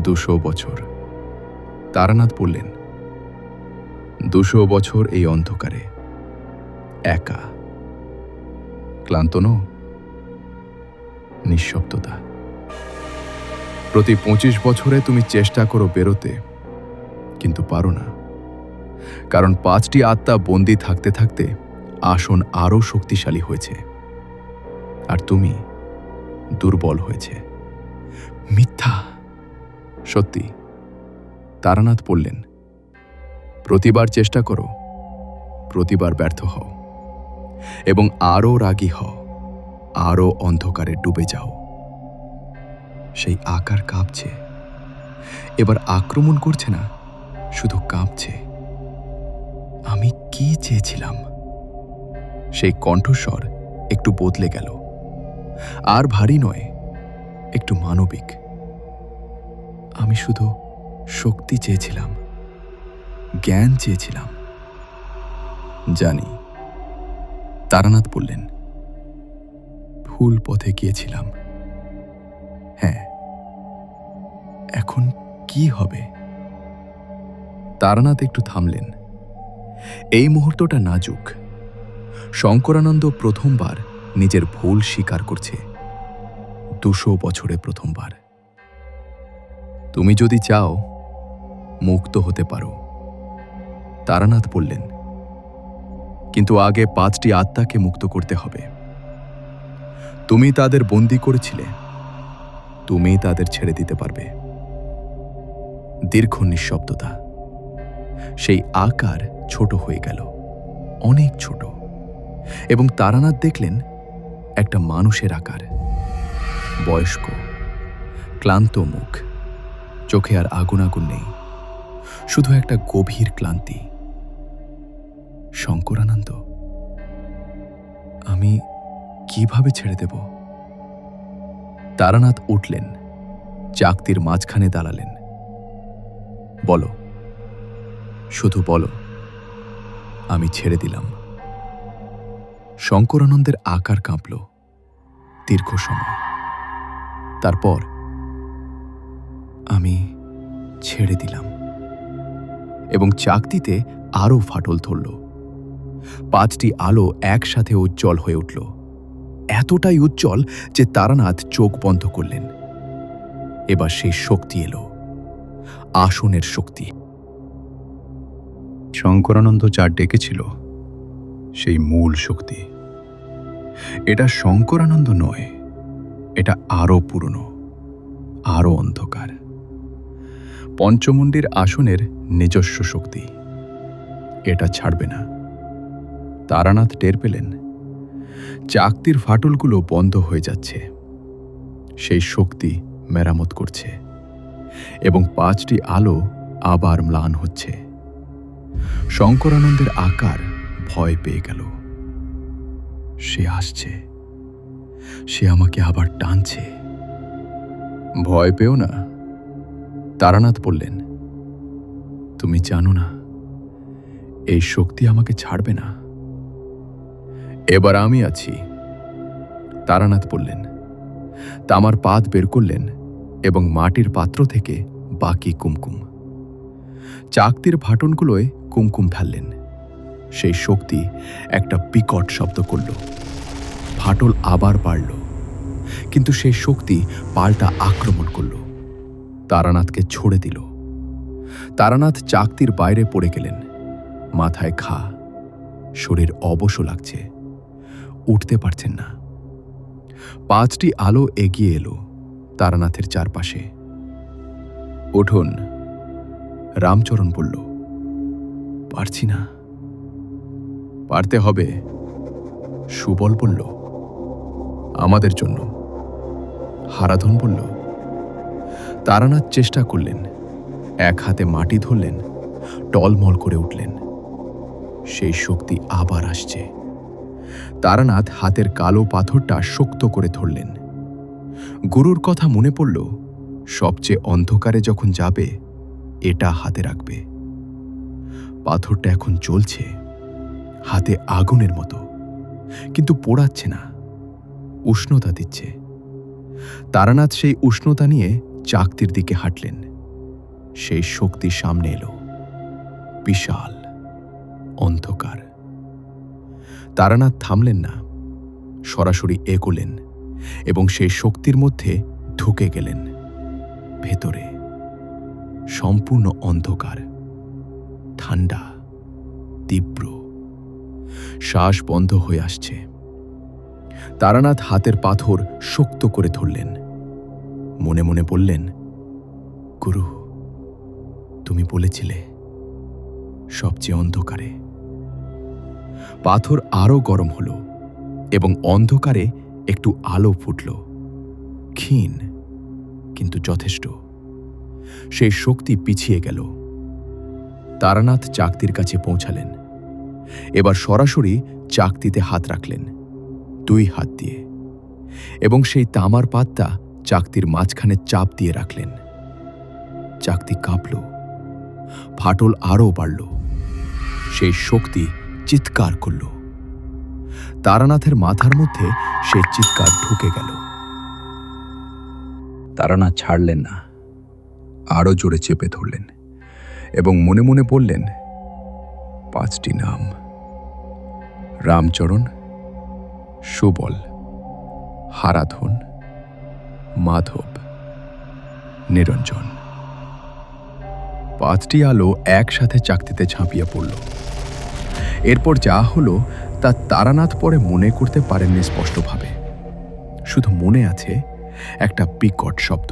200 বছর। তারানাথ বললেন, 200 বছর এই অন্ধকারে, একা। ক্লান্ত নও? নিঃশব্দতা। প্রতি 25 বছরে তুমি চেষ্টা করো বেরোতে, কিন্তু পারো না। কারণ 5টি আত্মা বন্দী থাকতে থাকতে আসন আরও শক্তিশালী হয়েছে, আর তুমি দুর্বল হয়েছে। মিথ্যা। সত্যি, তারানাথ বললেন। প্রতিবার চেষ্টা করো, প্রতিবার ব্যর্থ হও, এবং আরও রাগী হও। আরো অন্ধকারে ডুবে যাও। সেই আকার কাঁপছে, এবার আক্রমণ করছে না, শুধু কাঁপছে। আমি কি চেয়েছিলাম? সেই কণ্ঠস্বর একটু বদলে গেল, আর ভারী নয়, একটু মানবিক। আমি শুধু শক্তি চেয়েছিলাম, জ্ঞান চেয়েছিলাম। জানি, তারানাথ বললেন। ভুল পথে গিয়েছিলাম। হ্যাঁ, এখন কি হবে? তারানাথ একটু থামলেন। এই মুহূর্তটা নাজুক। শঙ্করানন্দ প্রথমবার নিজের ভুল স্বীকার করছে, 200 বছরে প্রথমবার। তুমি যদি চাও, মুক্ত হতে পারো, তারানাথ বললেন। কিন্তু আগে 5টি আত্মাকে মুক্ত করতে হবে। তুমি তাদের বন্দী করেছিলে, তুমি তাদের ছেড়ে দিতে পারবে। দীর্ঘ নিঃশব্দতা। সেই আকার ছোট হয়ে গেল, অনেক ছোট, এবং তারানাথ দেখলেন একটা মানুষের আকার। বয়স্ক, ক্লান্ত মুখ, চোখে আর আগুন আগুন নেই, শুধু একটা গভীর ক্লান্তি। শঙ্করানন্দ, আমি কিভাবে ছেড়ে দেব? তারানাথ উঠলেন, চাকতির মাঝখানে দাঁড়ালেন। বলো, শুধু বলো, আমি ছেড়ে দিলাম। শঙ্করানন্দের আকার কাঁপল দীর্ঘ সময়। তারপর, আমি ছেড়ে দিলাম। এবং চাকতিতে আরো ফাটল ধরল। 5টি আলো একসাথে উজ্জ্বল হয়ে উঠল, এতটাই উজ্জ্বল যে তারানাথ চোখ বন্ধ করলেন। এবার সেই শক্তি এলো, আসনের শক্তি। শঙ্করানন্দ যা ডেকেছিল, সেই মূল শক্তি। এটা শঙ্করানন্দ নয়, এটা আরো পুরনো, আরো অন্ধকার। পঞ্চমুণ্ডির আসনের নিজস্ব শক্তি। এটা ছাড়বে না। তারানাথ টের পেলেন, চাকতির ফাটলগুলো বন্ধ হয়ে যাচ্ছে। সেই শক্তি মেরামত করছে, এবং 5টি আলো আবার ম্লান হচ্ছে। শঙ্করানন্দের আকার ভয় পেয়ে গেল। সে আসছে, সে আমাকে আবার টানছে। ভয় পেও না, তারানাথ বললেন। তুমি জানো না, এই শক্তি আমাকে ছাড়বে না। এবার আমি আছি, তারানাথ বললেন। তামার পাত বের করলেন এবং মাটির পাত্র থেকে বাকি কুমকুম। চাকতির ফাটনগুলোয় কুমকুম ঢাললেন। সেই শক্তি একটা বিকট শব্দ করল। ফাটল আবার বাড়ল, কিন্তু সেই শক্তি পাল্টা আক্রমণ করল, তারানাথকে ছড়ে দিল। তারানাথ চাকতির বাইরে পড়ে গেলেন, মাথায় ঘা, শরীর অবশ লাগছে, উঠতে পারছেন না। 5টি আলো এগিয়ে এলো তারানাথের চারপাশে। উঠুন, রামচরণ বলল। পারছি না। পারতে হবে, সুবল বলল। আমাদের জন্য, হারাধন বলল। তারানাথ চেষ্টা করলেন, এক হাতে মাটি ধরলেন, টলমল করে উঠলেন। সেই শক্তি আবার আসছে। তারানাথ হাতের কালো পাথরটা শক্ত করে ধরলেন। গুরুর কথা মনে পড়ল, সবচেয়ে অন্ধকারে যখন যাবে, এটা হাতে রাখবে। পাথরটা এখন জ্বলছে, হাতে আগুনের মতো, কিন্তু পোড়াচ্ছে না, উষ্ণতা দিচ্ছে। তারানাথ সেই উষ্ণতা নিয়ে চাকতির দিকে হাঁটলেন। সেই শক্তি সামনে এলো, বিশাল, অন্ধকার। তারানাথ থামলেন না, সরাসরি এগোলেন এবং সেই শক্তির মধ্যে ঢুকে গেলেন। ভেতরে সম্পূর্ণ অন্ধকার, ঠান্ডা, তীব্র। শ্বাস বন্ধ হয়ে আসছে। তারানাথ হাতের পাথর শক্ত করে ধরলেন। মনে মনে বললেন, গুরু, তুমি বলেছিলে সবচেয়ে অন্ধকারে। পাথর আরো গরম হলো এবং অন্ধকারে একটু আলো ফুটল, ক্ষীণ কিন্তু যথেষ্ট। সেই শক্তি পিছিয়ে গেল। তারানাথ চাকতির কাছে পৌঁছালেন। এবার সরাসরি চাকতিতে হাত রাখলেন, 2 হাত দিয়ে, এবং সেই তামার পাতটা চাকতির মাঝখানে চাপ দিয়ে রাখলেন। চাকতি কাঁপল, ফাটল আরও বাড়ল। সেই শক্তি চিৎকার করল। তারানাথের মাথার মধ্যে সেই চিৎকার ঢুকে গেল। তারানাথ ছাড়লেন না, আরও জোরে চেপে ধরলেন এবং মনে মনে বললেন 5টি নাম: রামচরণ, সুবল, হারাধন, মাধব, নিরঞ্জন। 5টি আলো একসাথে চাকতিতে ঝাঁপিয়ে পড়ল। এরপর যা হলো তা তারানাথ পরে মনে করতে পারেননি স্পষ্টভাবে। শুধু মনে আছে একটা বিকট শব্দ,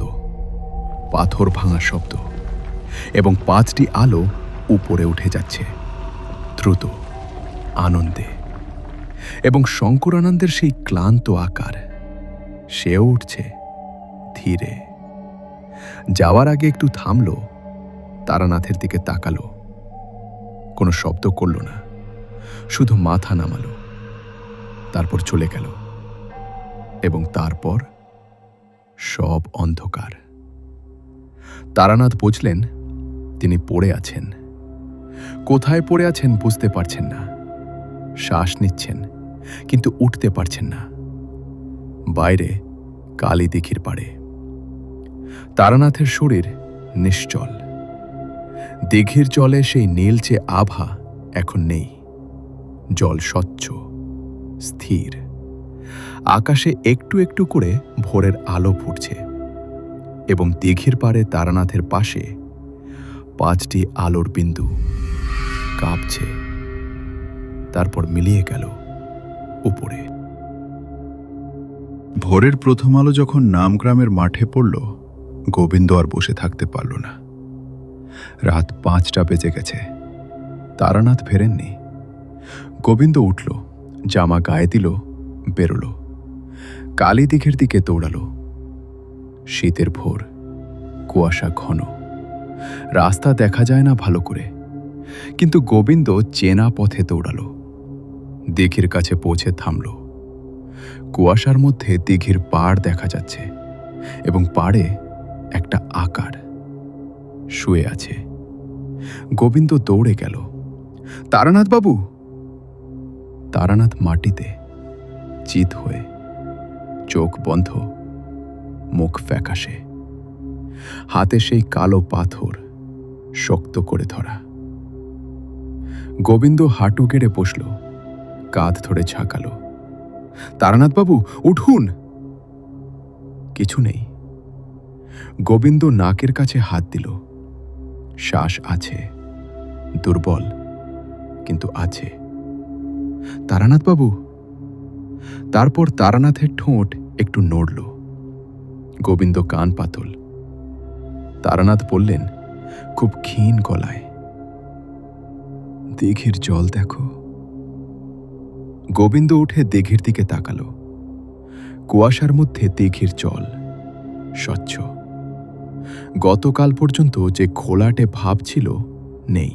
পাথর ভাঙা শব্দ, এবং 5টি আলো উপরে উঠে যাচ্ছে দ্রুত, আনন্দে। এবং শঙ্করানন্দের সেই ক্লান্ত আকার, সেও উঠছে ধীরে। যাওয়ার আগে একটু থামল, তারানাথের দিকে তাকালো। কোনো শব্দ করল না, শুধু মাথা নামালো। তারপর চলে গেল। এবং তারপর সব অন্ধকার। তারানাথ বুঝলেন তিনি পড়ে আছেন। কোথায় পড়ে আছেন বুঝতে পারছেন না। শ্বাস নিচ্ছেন কিন্তু উঠতে পারছেন না। বাইরে কালী দিঘির পাড়ে। তারানাথের শরীর নিশ্চল। দিঘির জলে সেই নীলচে আভা এখন নেই। জল স্বচ্ছ, স্থির। আকাশে একটু একটু করে ভোরের আলো ফুটছে এবং দিঘির পাড়ে তারানাথের পাশে 5টি আলোর বিন্দু কাঁপছে, তারপর মিলিয়ে গেল উপরে। ভোরের প্রথম আলো যখন নামগ্রামের মাঠে পড়ল, গোবিন্দ আর বসে থাকতে পারল না। রাত 5টা বেজে গেছে। তারানাথ ফেরেননি। গোবিন্দ উঠল, জামা গায়ে দিল, বেরোল। কালী দিঘির দিকে দৌড়ালো। শীতের ভোর, কুয়াশা ঘন, রাস্তা দেখা যায় না ভালো করে। কিন্তু গোবিন্দ চেনা পথে দৌড়ালো। দিঘির কাছে পৌঁছে থামল। কুয়াশার মধ্যে দিঘির পাড় দেখা যাচ্ছে এবং পাড়ে একটা আকার শুয়ে আছে। গোবিন্দ দৌড়ে গেল। তারানাথ বাবু! তারানাথ মাটিতে চিত হয়ে, চোখ বন্ধ, মুখ ফ্যাকাশে, হাতে সেই কালো পাথর শক্ত করে ধরা। গোবিন্দ হাঁটু গেড়ে বসল, কাঁধ ধরে ঝাঁকালো। তারানাথ বাবু, উঠুন! কিছু নেই। গোবিন্দ নাকের কাছে হাত দিল। শ্বাস আছে, দুর্বল কিন্তু আছে। তারানাথ বাবু! তারপর তারানাথের ঠোঁট একটু নড়ল। গোবিন্দ কান পাতল। তারানাথ বললেন খুব ক্ষীণ গলায়, দিঘির জল দেখো। গোবিন্দ উঠে দিঘির দিকে তাকালো। কুয়াশার মধ্যে দিঘির জল স্বচ্ছ। গতকাল পর্যন্ত যে ঘোলাটে ভাব ছিল নেই,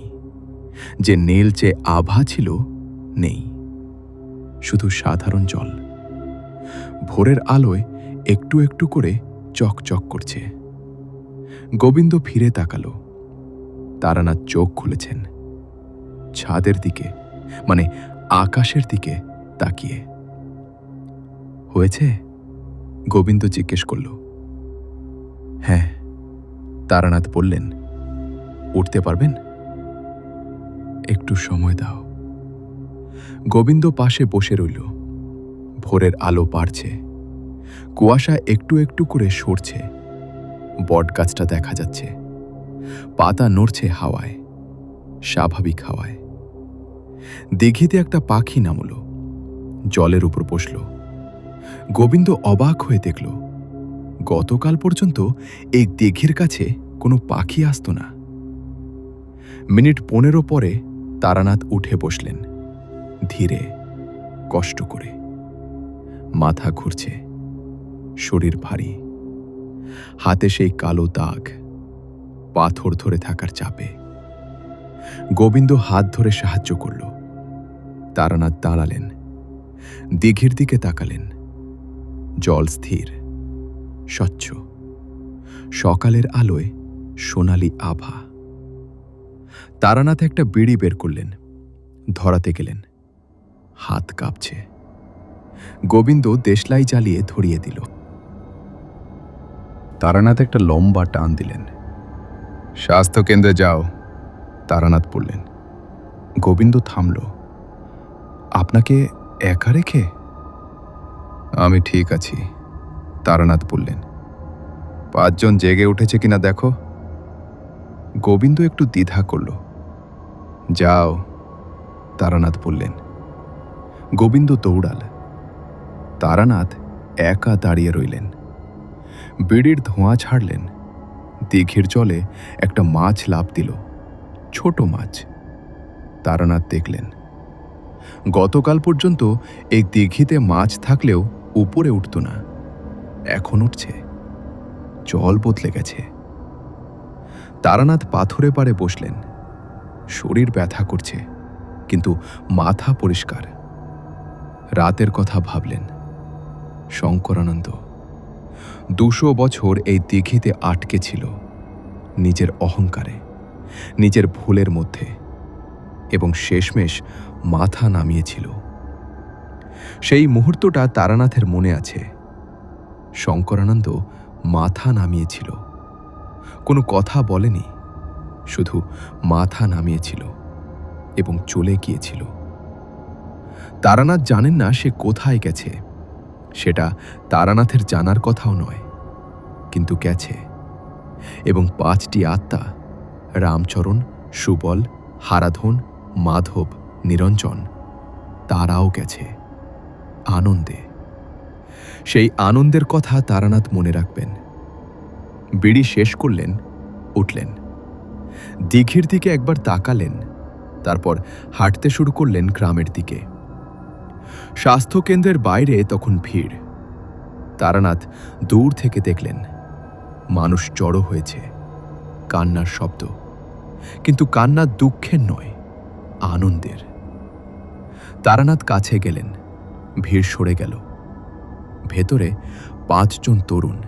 যে নীলচে আভা ছিল নেই, শুধু সাধারণ জল। ভোরের আলোয় একটু একটু করে চকচক করছে। গোবিন্দ ফিরে তাকালো। তারানাথ চোখ খুলেছেন, ছাদের দিকে, মানে আকাশের দিকে তাকিয়ে। হয়েছে? গোবিন্দ জিজ্ঞেস করল। হ্যাঁ, তারানাথ বললেন। উঠতে পারবেন? একটু সময় দাও। গোবিন্দ পাশে বসে রইল। ভোরের আলো বাড়ছে। কুয়াশা একটু একটু করে সরছে। বটগাছটা দেখা যাচ্ছে। পাতা নড়ছে হাওয়ায়, স্বাভাবিক হাওয়ায়। দিঘিতে একটা পাখি নামল, জলের উপর বসল। গোবিন্দ অবাক হয়ে দেখল, গতকাল পর্যন্ত এই দিঘির কাছে কোনো পাখি আসত না। মিনিট 15 পরে তারানাথ উঠে বসলেন, ধীরে, কষ্ট করে। মাথা ঘুরছে, শরীর ভারী, হাতে সেই কালো দাগ, পাথর ধরে থাকার চাপে। গোবিন্দ হাত ধরে সাহায্য করল। তারানাথ দাঁড়ালেন, দিঘির দিকে তাকালেন। জল স্থির, স্বচ্ছ, সকালের আলোয় সোনালি আভা। তারানাথ একটা বিড়ি বের করলেন, ধরাতে গেলেন। হাত কাঁপছে। গোবিন্দ দেশলাই জ্বালিয়ে ধরিয়ে দিল। তারানাথ একটা লম্বা টান দিলেন। স্বাস্থ্যকেন্দ্রে যাও, তারানাথ বললেন। গোবিন্দ থামল। আপনাকে একা রেখে? আমি ঠিক আছি, তারানাথ বললেন। 5 জন জেগে উঠেছে কিনা দেখো। গোবিন্দ একটু দ্বিধা করল। যাও, তারানাথ বললেন। গোবিন্দ দৌড়াল। তারানাথ একা দাঁড়িয়ে রইলেন। বিড়ির ধোঁয়া ছাড়লেন। দিঘির জলে একটা মাছ লাফ দিল, ছোট মাছ। তারানাথ দেখলেন, গতকাল পর্যন্ত এই দিঘিতে মাছ থাকলেও উপরে উঠত না, এখন উঠছে। জল বদলে গেছে। তারানাথ পাথরে পাড়ে বসলেন। শরীর ব্যথা করছে, কিন্তু মাথা পরিষ্কার। রাতের কথা ভাবলেন। শঙ্করানন্দ 200 বছর এই দিঘিতে আটকে ছিল, নিজের অহংকারে, নিজের ভুলের মধ্যে, এবং শেষমেশ মাথা নামিয়েছিল। সেই মুহূর্তটা তারানাথের মনে আছে। শঙ্করানন্দ মাথা নামিয়েছিল, কোনো কথা বলেনি, শুধু মাথা নামিয়েছিল এবং চলে গিয়েছিল। তারানাথ জানেন না সে কোথায় গেছে, সেটা তারানাথের জানার কথাও নয়, কিন্তু গেছে। এবং 5টি আত্মা, রামচরণ, সুবল, হারাধন, মাধব, নিরঞ্জন, তারাও গেছে আনন্দে। সেই আনন্দের কথা তারানাথ মনে রাখবেন। বিড়ি শেষ করলেন, উঠলেন। দিঘির দিকে একবার তাকালেন, তারপর হাঁটতে শুরু করলেন গ্রামের দিকে। স্বাস্থ্যকেন্দ্রের বাইরে তখন ভিড়। তারানাথ দূর থেকে দেখলেন, মানুষ জড়ো হয়েছে, কান্নার শব্দ, কিন্তু কান্না দুঃখের নয়, আনন্দের। তারানাথ কাছে গেলেন, ভিড় সরে গেল। ভেতরে 5 জন তরুণ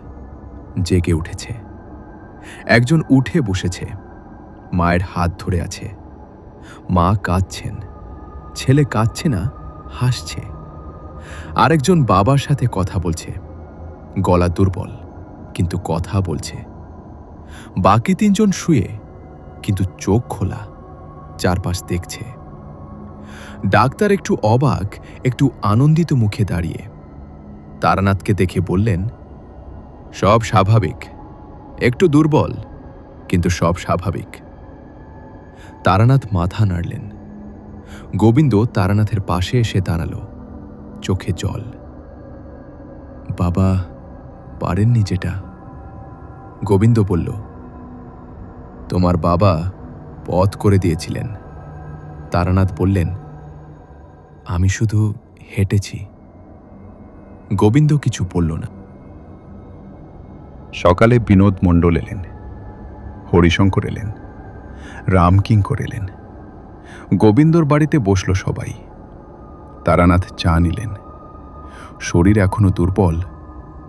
জেগে উঠেছে। একজন উঠে বসেছে, মায়ের হাত ধরে আছে। মা কাঁদছেন, ছেলে কাঁদছে না, হাসছে। আরেকজন বাবার সাথে কথা বলছে, গলা দুর্বল কিন্তু কথা বলছে। বাকি 3 জন শুয়ে, কিন্তু চোখ খোলা, চারপাশ দেখছে। ডাক্তার একটু অবাক, একটু আনন্দিত মুখে দাঁড়িয়ে। তারানাথকে দেখে বললেন, সব স্বাভাবিক, একটু দুর্বল, কিন্তু সব স্বাভাবিক। তারানাথ মাথা নাড়লেন। গোবিন্দ তারানাথের পাশে এসে দাঁড়ালো, চোখে জল। বাবা পারেননি যেটা। গোবিন্দ বলল, তোমার বাবা পথ করে দিয়েছিলেন। তারানাথ বললেন, আমি শুধু হেঁটেছি। গোবিন্দ কিছু বলল না। সকালে বিনোদ মণ্ডল এলেন, হরিশঙ্কর এলেন, রামকিঙ্কর এলেন। গোবিন্দর বাড়িতে বসল সবাই। তারানাথ চা নিলেন। শরীর এখনো দুর্বল,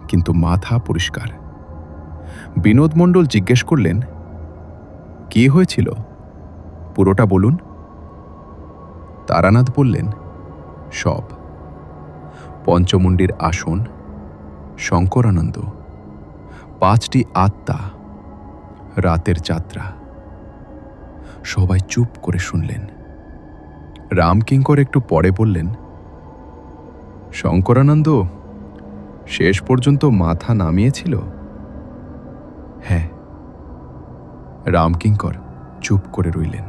কিন্তু মাথা পরিষ্কার। বিনোদ মণ্ডল জিজ্ঞেস করলেন, কি হয়েছিল, পুরোটা বলুন। তারানাথ বললেন, সব। পঞ্চমুণ্ডির আসন, শঙ্করানন্দ, 5টি আত্মা, রাতের যাত্রা। সবাই চুপ করে শুনলেন। রামকিঙ্কর একটু পরে বললেন, শঙ্করানন্দ শেষ পর্যন্ত মাথা নামিয়েছিল। হ্যাঁ। রামকিঙ্কর চুপ করে রইলেন।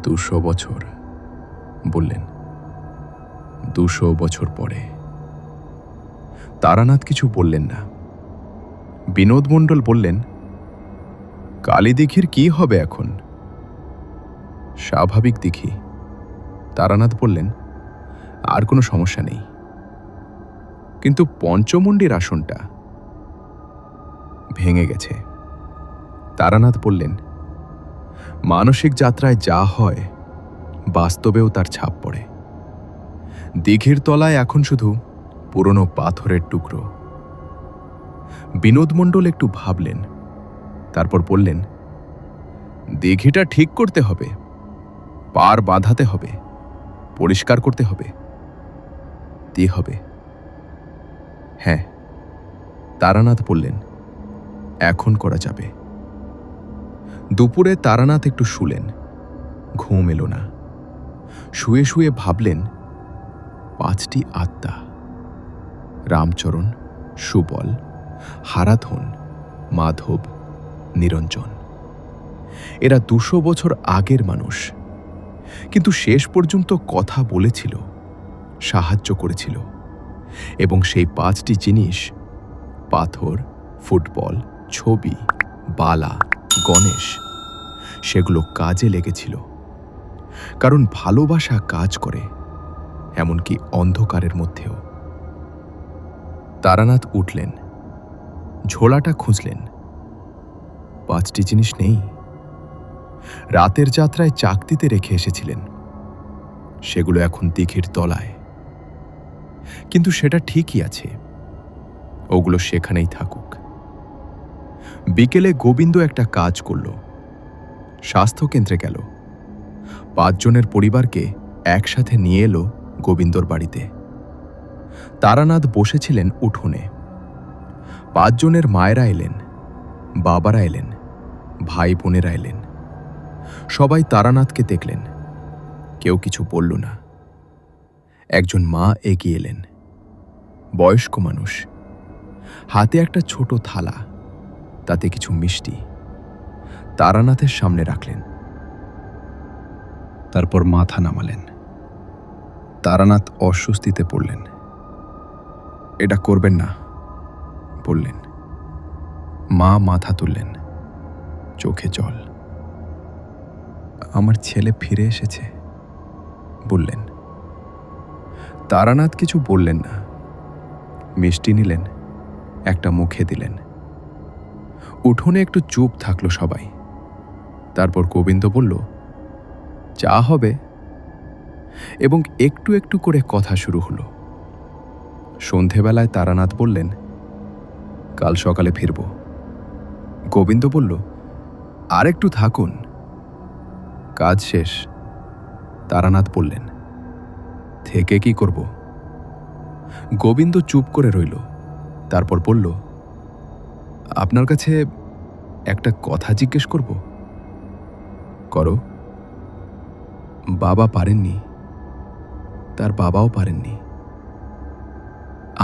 200 বছর বললেন, 200 বছর পরে। তারানাথ কিছু বললেন না। বিনোদ মণ্ডল বললেন, কালীদিঘির কি হবে এখন? স্বাভাবিক দিঘি। তারানাথ বললেন, আর কোনো সমস্যা নেই, কিন্তু পঞ্চমুণ্ডির আসনটা ভেঙে গেছে। তারানাথ বললেন, মানসিক যাত্রায় যা হয় বাস্তবেও তার ছাপ পড়ে। দিঘির তলায় এখন শুধু পুরনো পাথরের টুকরো। বিনোদ মণ্ডল একটু ভাবলেন, তারপর বললেন, দিঘিটা ঠিক করতে হবে, পার বাঁধাতে হবে, পরিষ্কার করতে হবে। দিয়ে হবে। হ্যাঁ, তারানাথ বললেন, এখন করা যাবে। দুপুরে তারানাথ একটু শুলেন, ঘুম এলো না। শুয়ে শুয়ে ভাবলেন, 5টি আত্মা, রামচরণ, সুবল, হারাধন, মাধব, নিরঞ্জন। এরা 200 বছর আগের মানুষ, কিন্তু শেষ পর্যন্ত কথা বলেছিল, সাহায্য করেছিল, এবং সেই 5টি জিনিস, পাথর, ফুটবল, ছবি, বালা, গণেশ, সেগুলো কাজে লেগেছিল। কারণ ভালোবাসা কাজ করে, এমনকি অন্ধকারের মধ্যেও। তারানাথ উঠলেন, ঝোলাটা খুঁজলেন। 5টি জিনিস নেই। রাতের যাত্রায় চাকতিতে রেখে এসেছিলেন, সেগুলো এখন দিঘির তলায়। কিন্তু সেটা ঠিকই আছে, ওগুলো সেখানেই থাকুক। বিকেলে গোবিন্দ একটা কাজ করল। স্বাস্থ্যকেন্দ্রে গেল। 5 জনের পরিবারকে একসাথে নিয়ে এলো গোবিন্দর বাড়িতে। তারানাথ বসেছিলেন উঠোনে। 5 জনের মায়েরা এলেন, বাবারা এলেন, ভাই বোনেরা এলেন। সবাই তারানাথকে দেখলেন, কেউ কিছু বলল না। একজন মা এগিয়ে এলেন, বয়স্ক মানুষ, হাতে একটা ছোট থালা, তাতে কিছু মিষ্টি। তারানাথের সামনে রাখলেন। তারপর মাথা নামালেন। তারানাথ অস্বস্তিতে পড়লেন। এটা করবেন না বললেন। মা মাথা তুললেন, চোখে জল। আমার ছেলে ফিরে এসেছে বললেন। তারানাথ কিছু বললেন না। মিষ্টি নিলেন, একটা মুখে দিলেন। উঠোনে একটু চুপ থাকলো সবাই। তারপর গোবিন্দ বলল, চা হবে, এবং একটু একটু করে কথা শুরু হলো। সন্ধেবেলায় তারানাথ বললেন, কাল সকালে ফিরব। গোবিন্দ বলল, আর একটু থাকুন, কাজ শেষ। তারানাথ বললেন, থেকে কি করব? গোবিন্দ চুপ করে রইল। তারপর বলল, আপনার কাছে একটা কথা জিজ্ঞেস করব? করো। বাবা পারেননি, তার বাবাও পারেননি,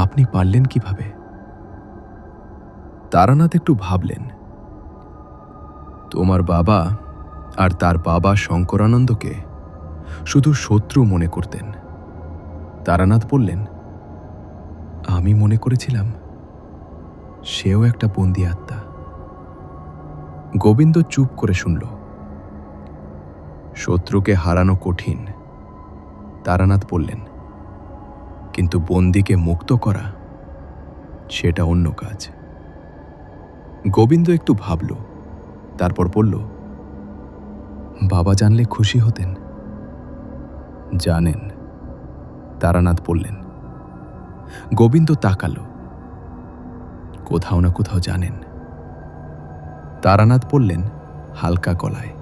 আপনি পারলেন কিভাবে? তারানাথ একটু ভাবলেন। তোমার বাবা আর তার বাবা শঙ্করানন্দকে শুধু শত্রু মনে করতেন। তারানাথ বললেন, আমি মনে করেছিলাম সেও একটা বন্দী আত্মা। গোবিন্দ চুপ করে শুনল। শত্রুকে হারানো কঠিন, তারানাথ বললেন, কিন্তু বন্দীকে মুক্ত করা, সেটা অন্য কাজ। গোবিন্দ একটু ভাবল, তারপর বলল, বাবা জানলে খুশি হতেন? জানেন, তারানাথ বললেন। গোবিন্দ তাকালো, কোথাও না কোথাও জানেন। তারানাথ বললেন হালকা গলায়।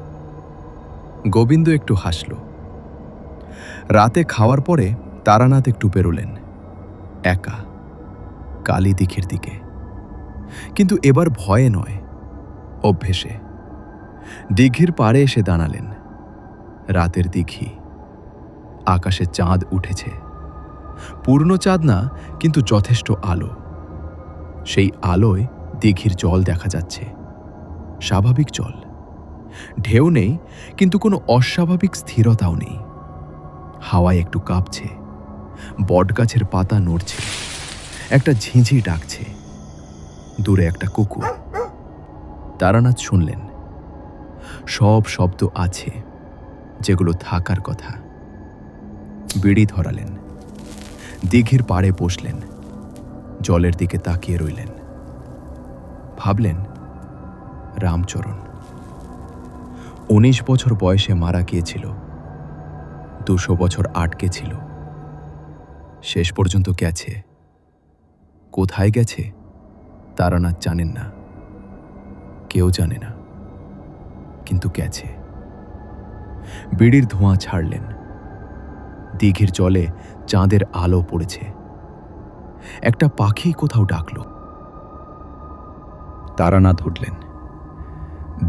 গোবিন্দ একটু হাসল। রাতে খাওয়ার পরে তারানাথ একটু বেরোলেন, একা, কালী দিঘির দিকে। কিন্তু এবার ভয়ে নয়, অভ্যেসে। দিঘির পাড়ে এসে দাঁড়ালেন। রাতের দিঘি, আকাশে চাঁদ উঠেছে। পূর্ণ চাঁদ না, কিন্তু যথেষ্ট আলো। সেই আলোয় দিঘির জল দেখা যাচ্ছে, স্বাভাবিক জল। ঢেউ নেই, কিন্তু কোনো অস্বাভাবিক স্থিরতাও নেই। হাওয়ায় একটু কাঁপছে, বটগাছের পাতা নড়ছে, একটা ঝিঁঝি ডাকছে, দূরে একটা কুকুর। তারানাথ শুনলেন, সব শব্দ আছে যেগুলো থাকার কথা। বিড়ি ধরালেন, দিঘির পাড়ে বসলেন, জলের দিকে তাকিয়ে রইলেন। ভাবলেন, রামচরণ 19 বছর বয়সে মারা গিয়েছিল, 200 বছর আটকে ছিল, শেষ পর্যন্ত গেছে। কোথায় গেছে তারানাথ জানেন না, কেউ জানে না, কিন্তু গেছে। বিড়ির ধোঁয়া ছাড়লেন। দিঘির জলে চাঁদের আলো পড়েছে। একটা পাখি কোথাও ডাকল। তারানাথ উঠলেন,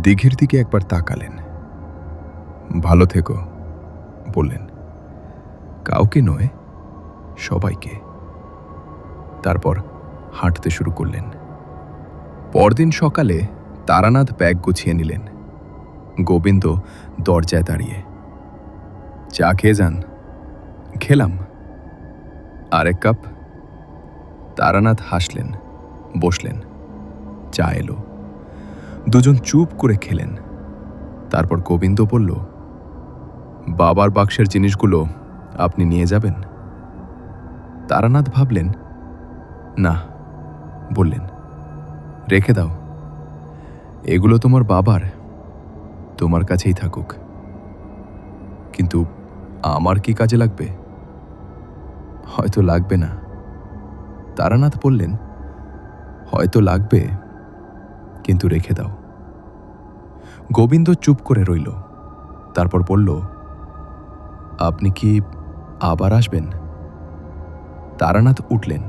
দিঘির দিকে একবার তাকালেন। ভালো থেকো বললেন, কাউকে নয়, সবাইকে। তারপর হাঁটতে শুরু করলেন। পরদিন সকালে তারানাথ ব্যাগ গুছিয়ে নিলেন। গোবিন্দ দরজায় দাঁড়িয়ে। চা খেয়ে যান। খেলাম। আরেক কাপ? তারানাথ হাসলেন, বসলেন। চা এলো। দুজন চুপ করে খেলেন। তারপর গোবিন্দ বলল, বাবার বাক্সের জিনিসগুলো আপনি নিয়ে যাবেন? তারানাথ ভাবলেন, না, বললেন, রেখে দাও। এগুলো তোমার বাবার, তোমার কাছেই থাকুক। কিন্তু আমার কি কাজে লাগবে? হয়তো লাগবে না। তারানাথ বললেন, হয়তো লাগবে, কিন্তু রেখে দাও। গোবিন্দ চুপ করে রইল। তারপর বলল, আপনি কি আবার আসবেন? তারানাথ উঠলেন,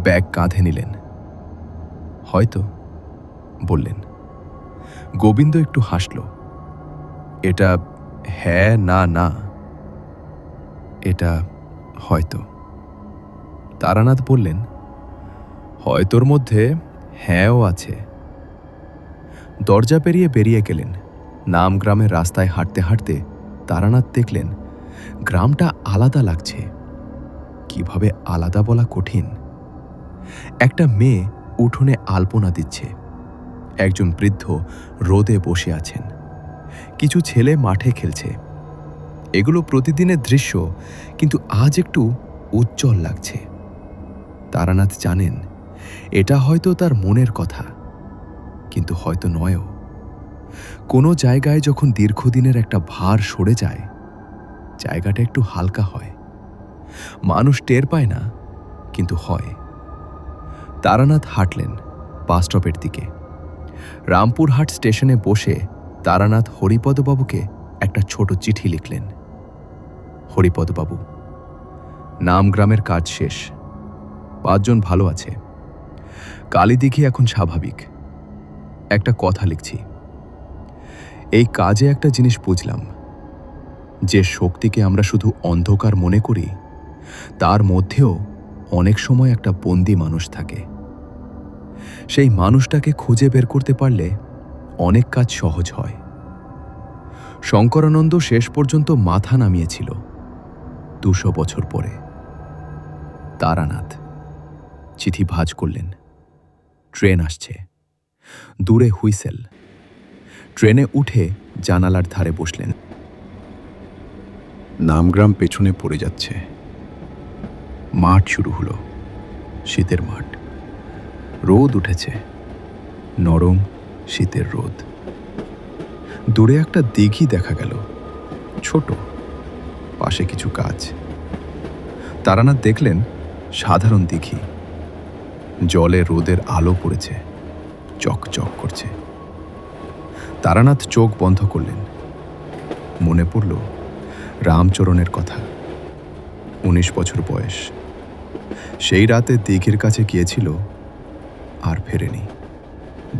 ব্যাগ কাঁধে নিলেন। হয়তো, বললেন। গোবিন্দ একটু হাসল। এটা হ্যাঁ না না, এটা হয়তো। তারানাথ বললেন, হয়তোর মধ্যে হ্যাঁও আছে। দরজা পেরিয়ে বেরিয়ে গেলেন। নাম গ্রামের রাস্তায় হাঁটতে হাঁটতে তারানাথ দেখলেন গ্রামটা আলাদা লাগছে। কিভাবে আলাদা বলা কঠিন। একটা মেয়ে উঠোনে আলপনা দিচ্ছে। একজন বৃদ্ধ রোদে বসে আছেন। কিছু ছেলে মাঠে খেলছে। এগুলো প্রতিদিনের দৃশ্য, কিন্তু আজ একটু উজ্জ্বল লাগছে। তারানাথ জানেন এটা হয়তো তার মনের কথা, কিন্তু হয়তো নয়ও। কোনো জায়গায় যখন দীর্ঘদিনের একটা ভার সরে যায়, জায়গাটা একটু হালকা হয়। মানুষ টের পায় না, কিন্তু হয়। তারানাথ হাঁটলেন বাসস্টপের দিকে। রামপুরহাট স্টেশনে বসে তারানাথ হরিপদবাবুকে একটা ছোট চিঠি লিখলেন। হরিপদবাবু, নাম গ্রামের কাজ শেষ। 5 জন ভালো আছে। কালীদিঘি এখন স্বাভাবিক। একটা কথা লিখছি। এই কাজে একটা জিনিস বুঝলাম, যে শক্তিকে আমরা শুধু অন্ধকার মনে করি, তার মধ্যেও অনেক সময় একটা বন্দি মানুষ থাকে। সেই মানুষটাকে খুঁজে বের করতে পারলে অনেক কাজ সহজ হয়। শঙ্করানন্দ শেষ পর্যন্ত মাথা নামিয়েছিল 200 বছর পরে। তারানাথ চিঠি ভাঁজ করলেন। ট্রেন আসছে। দূরে হুইসেল। ট্রেনে উঠে জানালার ধারে বসলেন। নামগ্রাম পেছনে পড়ে যাচ্ছে। মাঠ শুরু হলো। শীতের মাঠ। রোদ উঠেছে, নরম শীতের রোদ। দূরে একটা দিঘি দেখা গেল, ছোট, পাশে কিছু গাছ। তারানাথ দেখলেন সাধারণ দিঘি। জলে রোদের আলো পড়েছে, চকচক করছে। তারানাথ চোখ বন্ধ করলেন। মনে পড়ল রামচরণের কথা। 19 বছর বয়স। সেই রাতে দিঘির কাছে গিয়েছিল, আর ফেরেনি।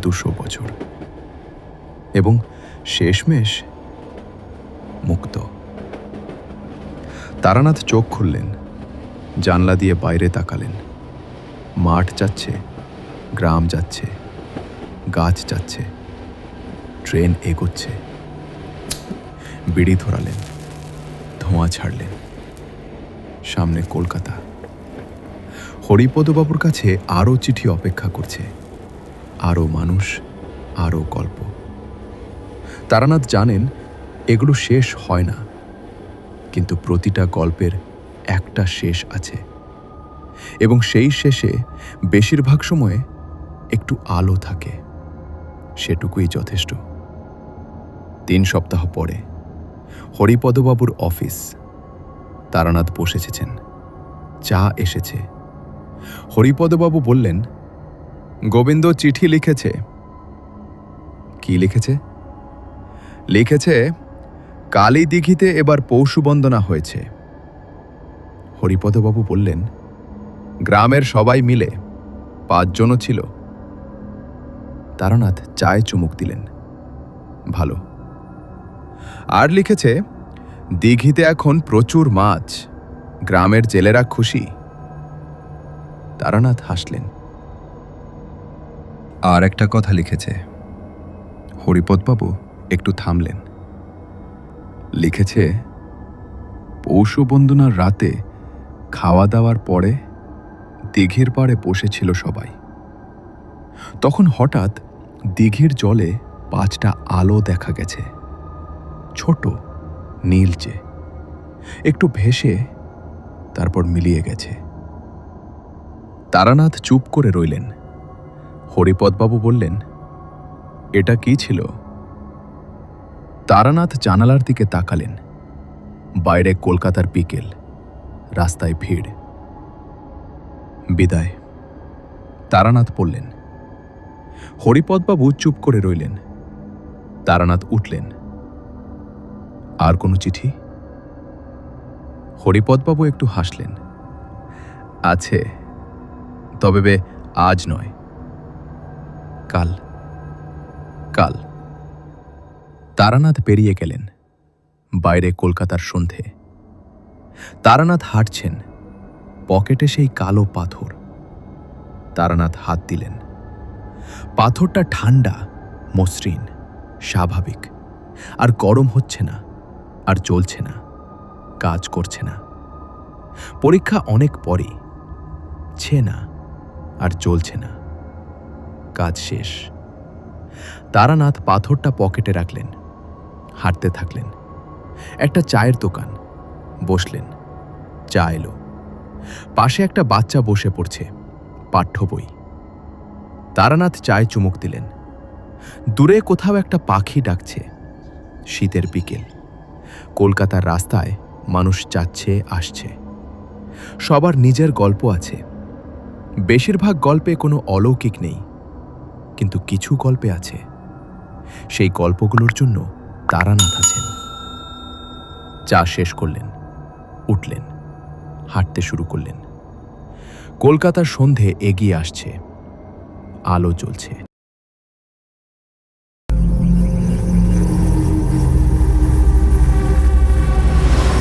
200 বছর। এবং শেষমেশ মুক্ত। তারানাথ চোখ খুললেন। জানলা দিয়ে বাইরে তাকালেন। মাঠ যাচ্ছে, গ্রাম যাচ্ছে, গাছ যাচ্ছে, ট্রেন এগোচ্ছে। বিড়ি ধরালেন, ধোঁয়া ছাড়লেন। সামনে কলকাতা। হরিপদবাবুর কাছে আরও চিঠি অপেক্ষা করছে। আরও মানুষ, আরও গল্প। তারানাথ জানেন এগুলো শেষ হয় না, কিন্তু প্রতিটা গল্পের একটা শেষ আছে। এবং সেই শেষে বেশিরভাগ সময়ে একটু আলো থাকে, সেটুকুই যথেষ্ট। 3 সপ্তাহ পরে হরিপদবাবুর অফিস। তারানাথ বসেছেন, চা এসেছে। হরিপদবাবু বললেন, গোবিন্দ চিঠি লিখেছে। কি লিখেছে? লিখেছে, কালী দিঘিতে এবার পৌষ বন্দনা হয়েছে। হরিপদবাবু বললেন, গ্রামের সবাই মিলে 5 জনও ছিল। তারানাথ চায়ে চুমুক দিলেন, ভালো। আর লিখেছে, দিঘিতে এখন প্রচুর মাছ, গ্রামের জেলেরা খুশি। তারানাথ হাসলেন। আর একটা কথা লিখেছে। হরিপদবাবু একটু থামলেন। লিখেছে, পৌষ বন্দনার রাতে খাওয়া দাওয়ার পরে দিঘির পাড়ে বসেছিল সবাই। তখন হঠাৎ দিঘির জলে 5টা আলো দেখা গেছে, ছোট, নীলচে, একটু ভেসে তারপর মিলিয়ে গেছে। তারানাথ চুপ করে রইলেন। হরিপদবাবু বললেন, এটা কি ছিল? তারানাথ জানালার দিকে তাকালেন। বাইরে কলকাতার বিকেল, রাস্তায় ভিড়। বিদায়, তারানাথ বললেন। হরিপদবাবু চুপ করে রইলেন। তারানাথ উঠলেন। আর কোনো চিঠি? হরিপদবাবু একটু হাসলেন। আছে, তবে আজ নয়, কাল। কাল। তারানাথ পেরিয়ে গেলেন। বাইরে কলকাতার সন্ধে। তারানাথ হাঁটছেন, পকেটে সেই কালো পাথর। তারানাথ হাত দিলেন। পাথরটা ঠান্ডা, মসৃণ, স্বাভাবিক, আর গরম হচ্ছে না, আর জ্বলছে না, কাজ করছে না। পরীক্ষা অনেক পরে, না আর জ্বলছে না, কাজ শেষ। তারানাথ পাথরটা পকেটে রাখলেন, হাঁটতে থাকলেন। একটা চায়ের দোকান, বসলেন। চা এলো। পাশে একটা বাচ্চা বসে পড়ছে, পাঠ্য বই। তারানাথ চায়ে চুমুক দিলেন। দূরে কোথাও একটা পাখি ডাকছে। শীতের বিকেল, কলকাতার রাস্তায় মানুষ যাচ্ছে আসছে। সবার নিজের গল্প আছে। বেশিরভাগ গল্পে কোনো অলৌকিক নেই, কিন্তু কিছু গল্পে আছে। সেই গল্পগুলোর জন্য তারানাথ আছেন। চা শেষ করলেন, উঠলেন, হাঁটতে শুরু করলেন। কলকাতার সন্ধে এগিয়ে আসছে, আলো জ্বলছে।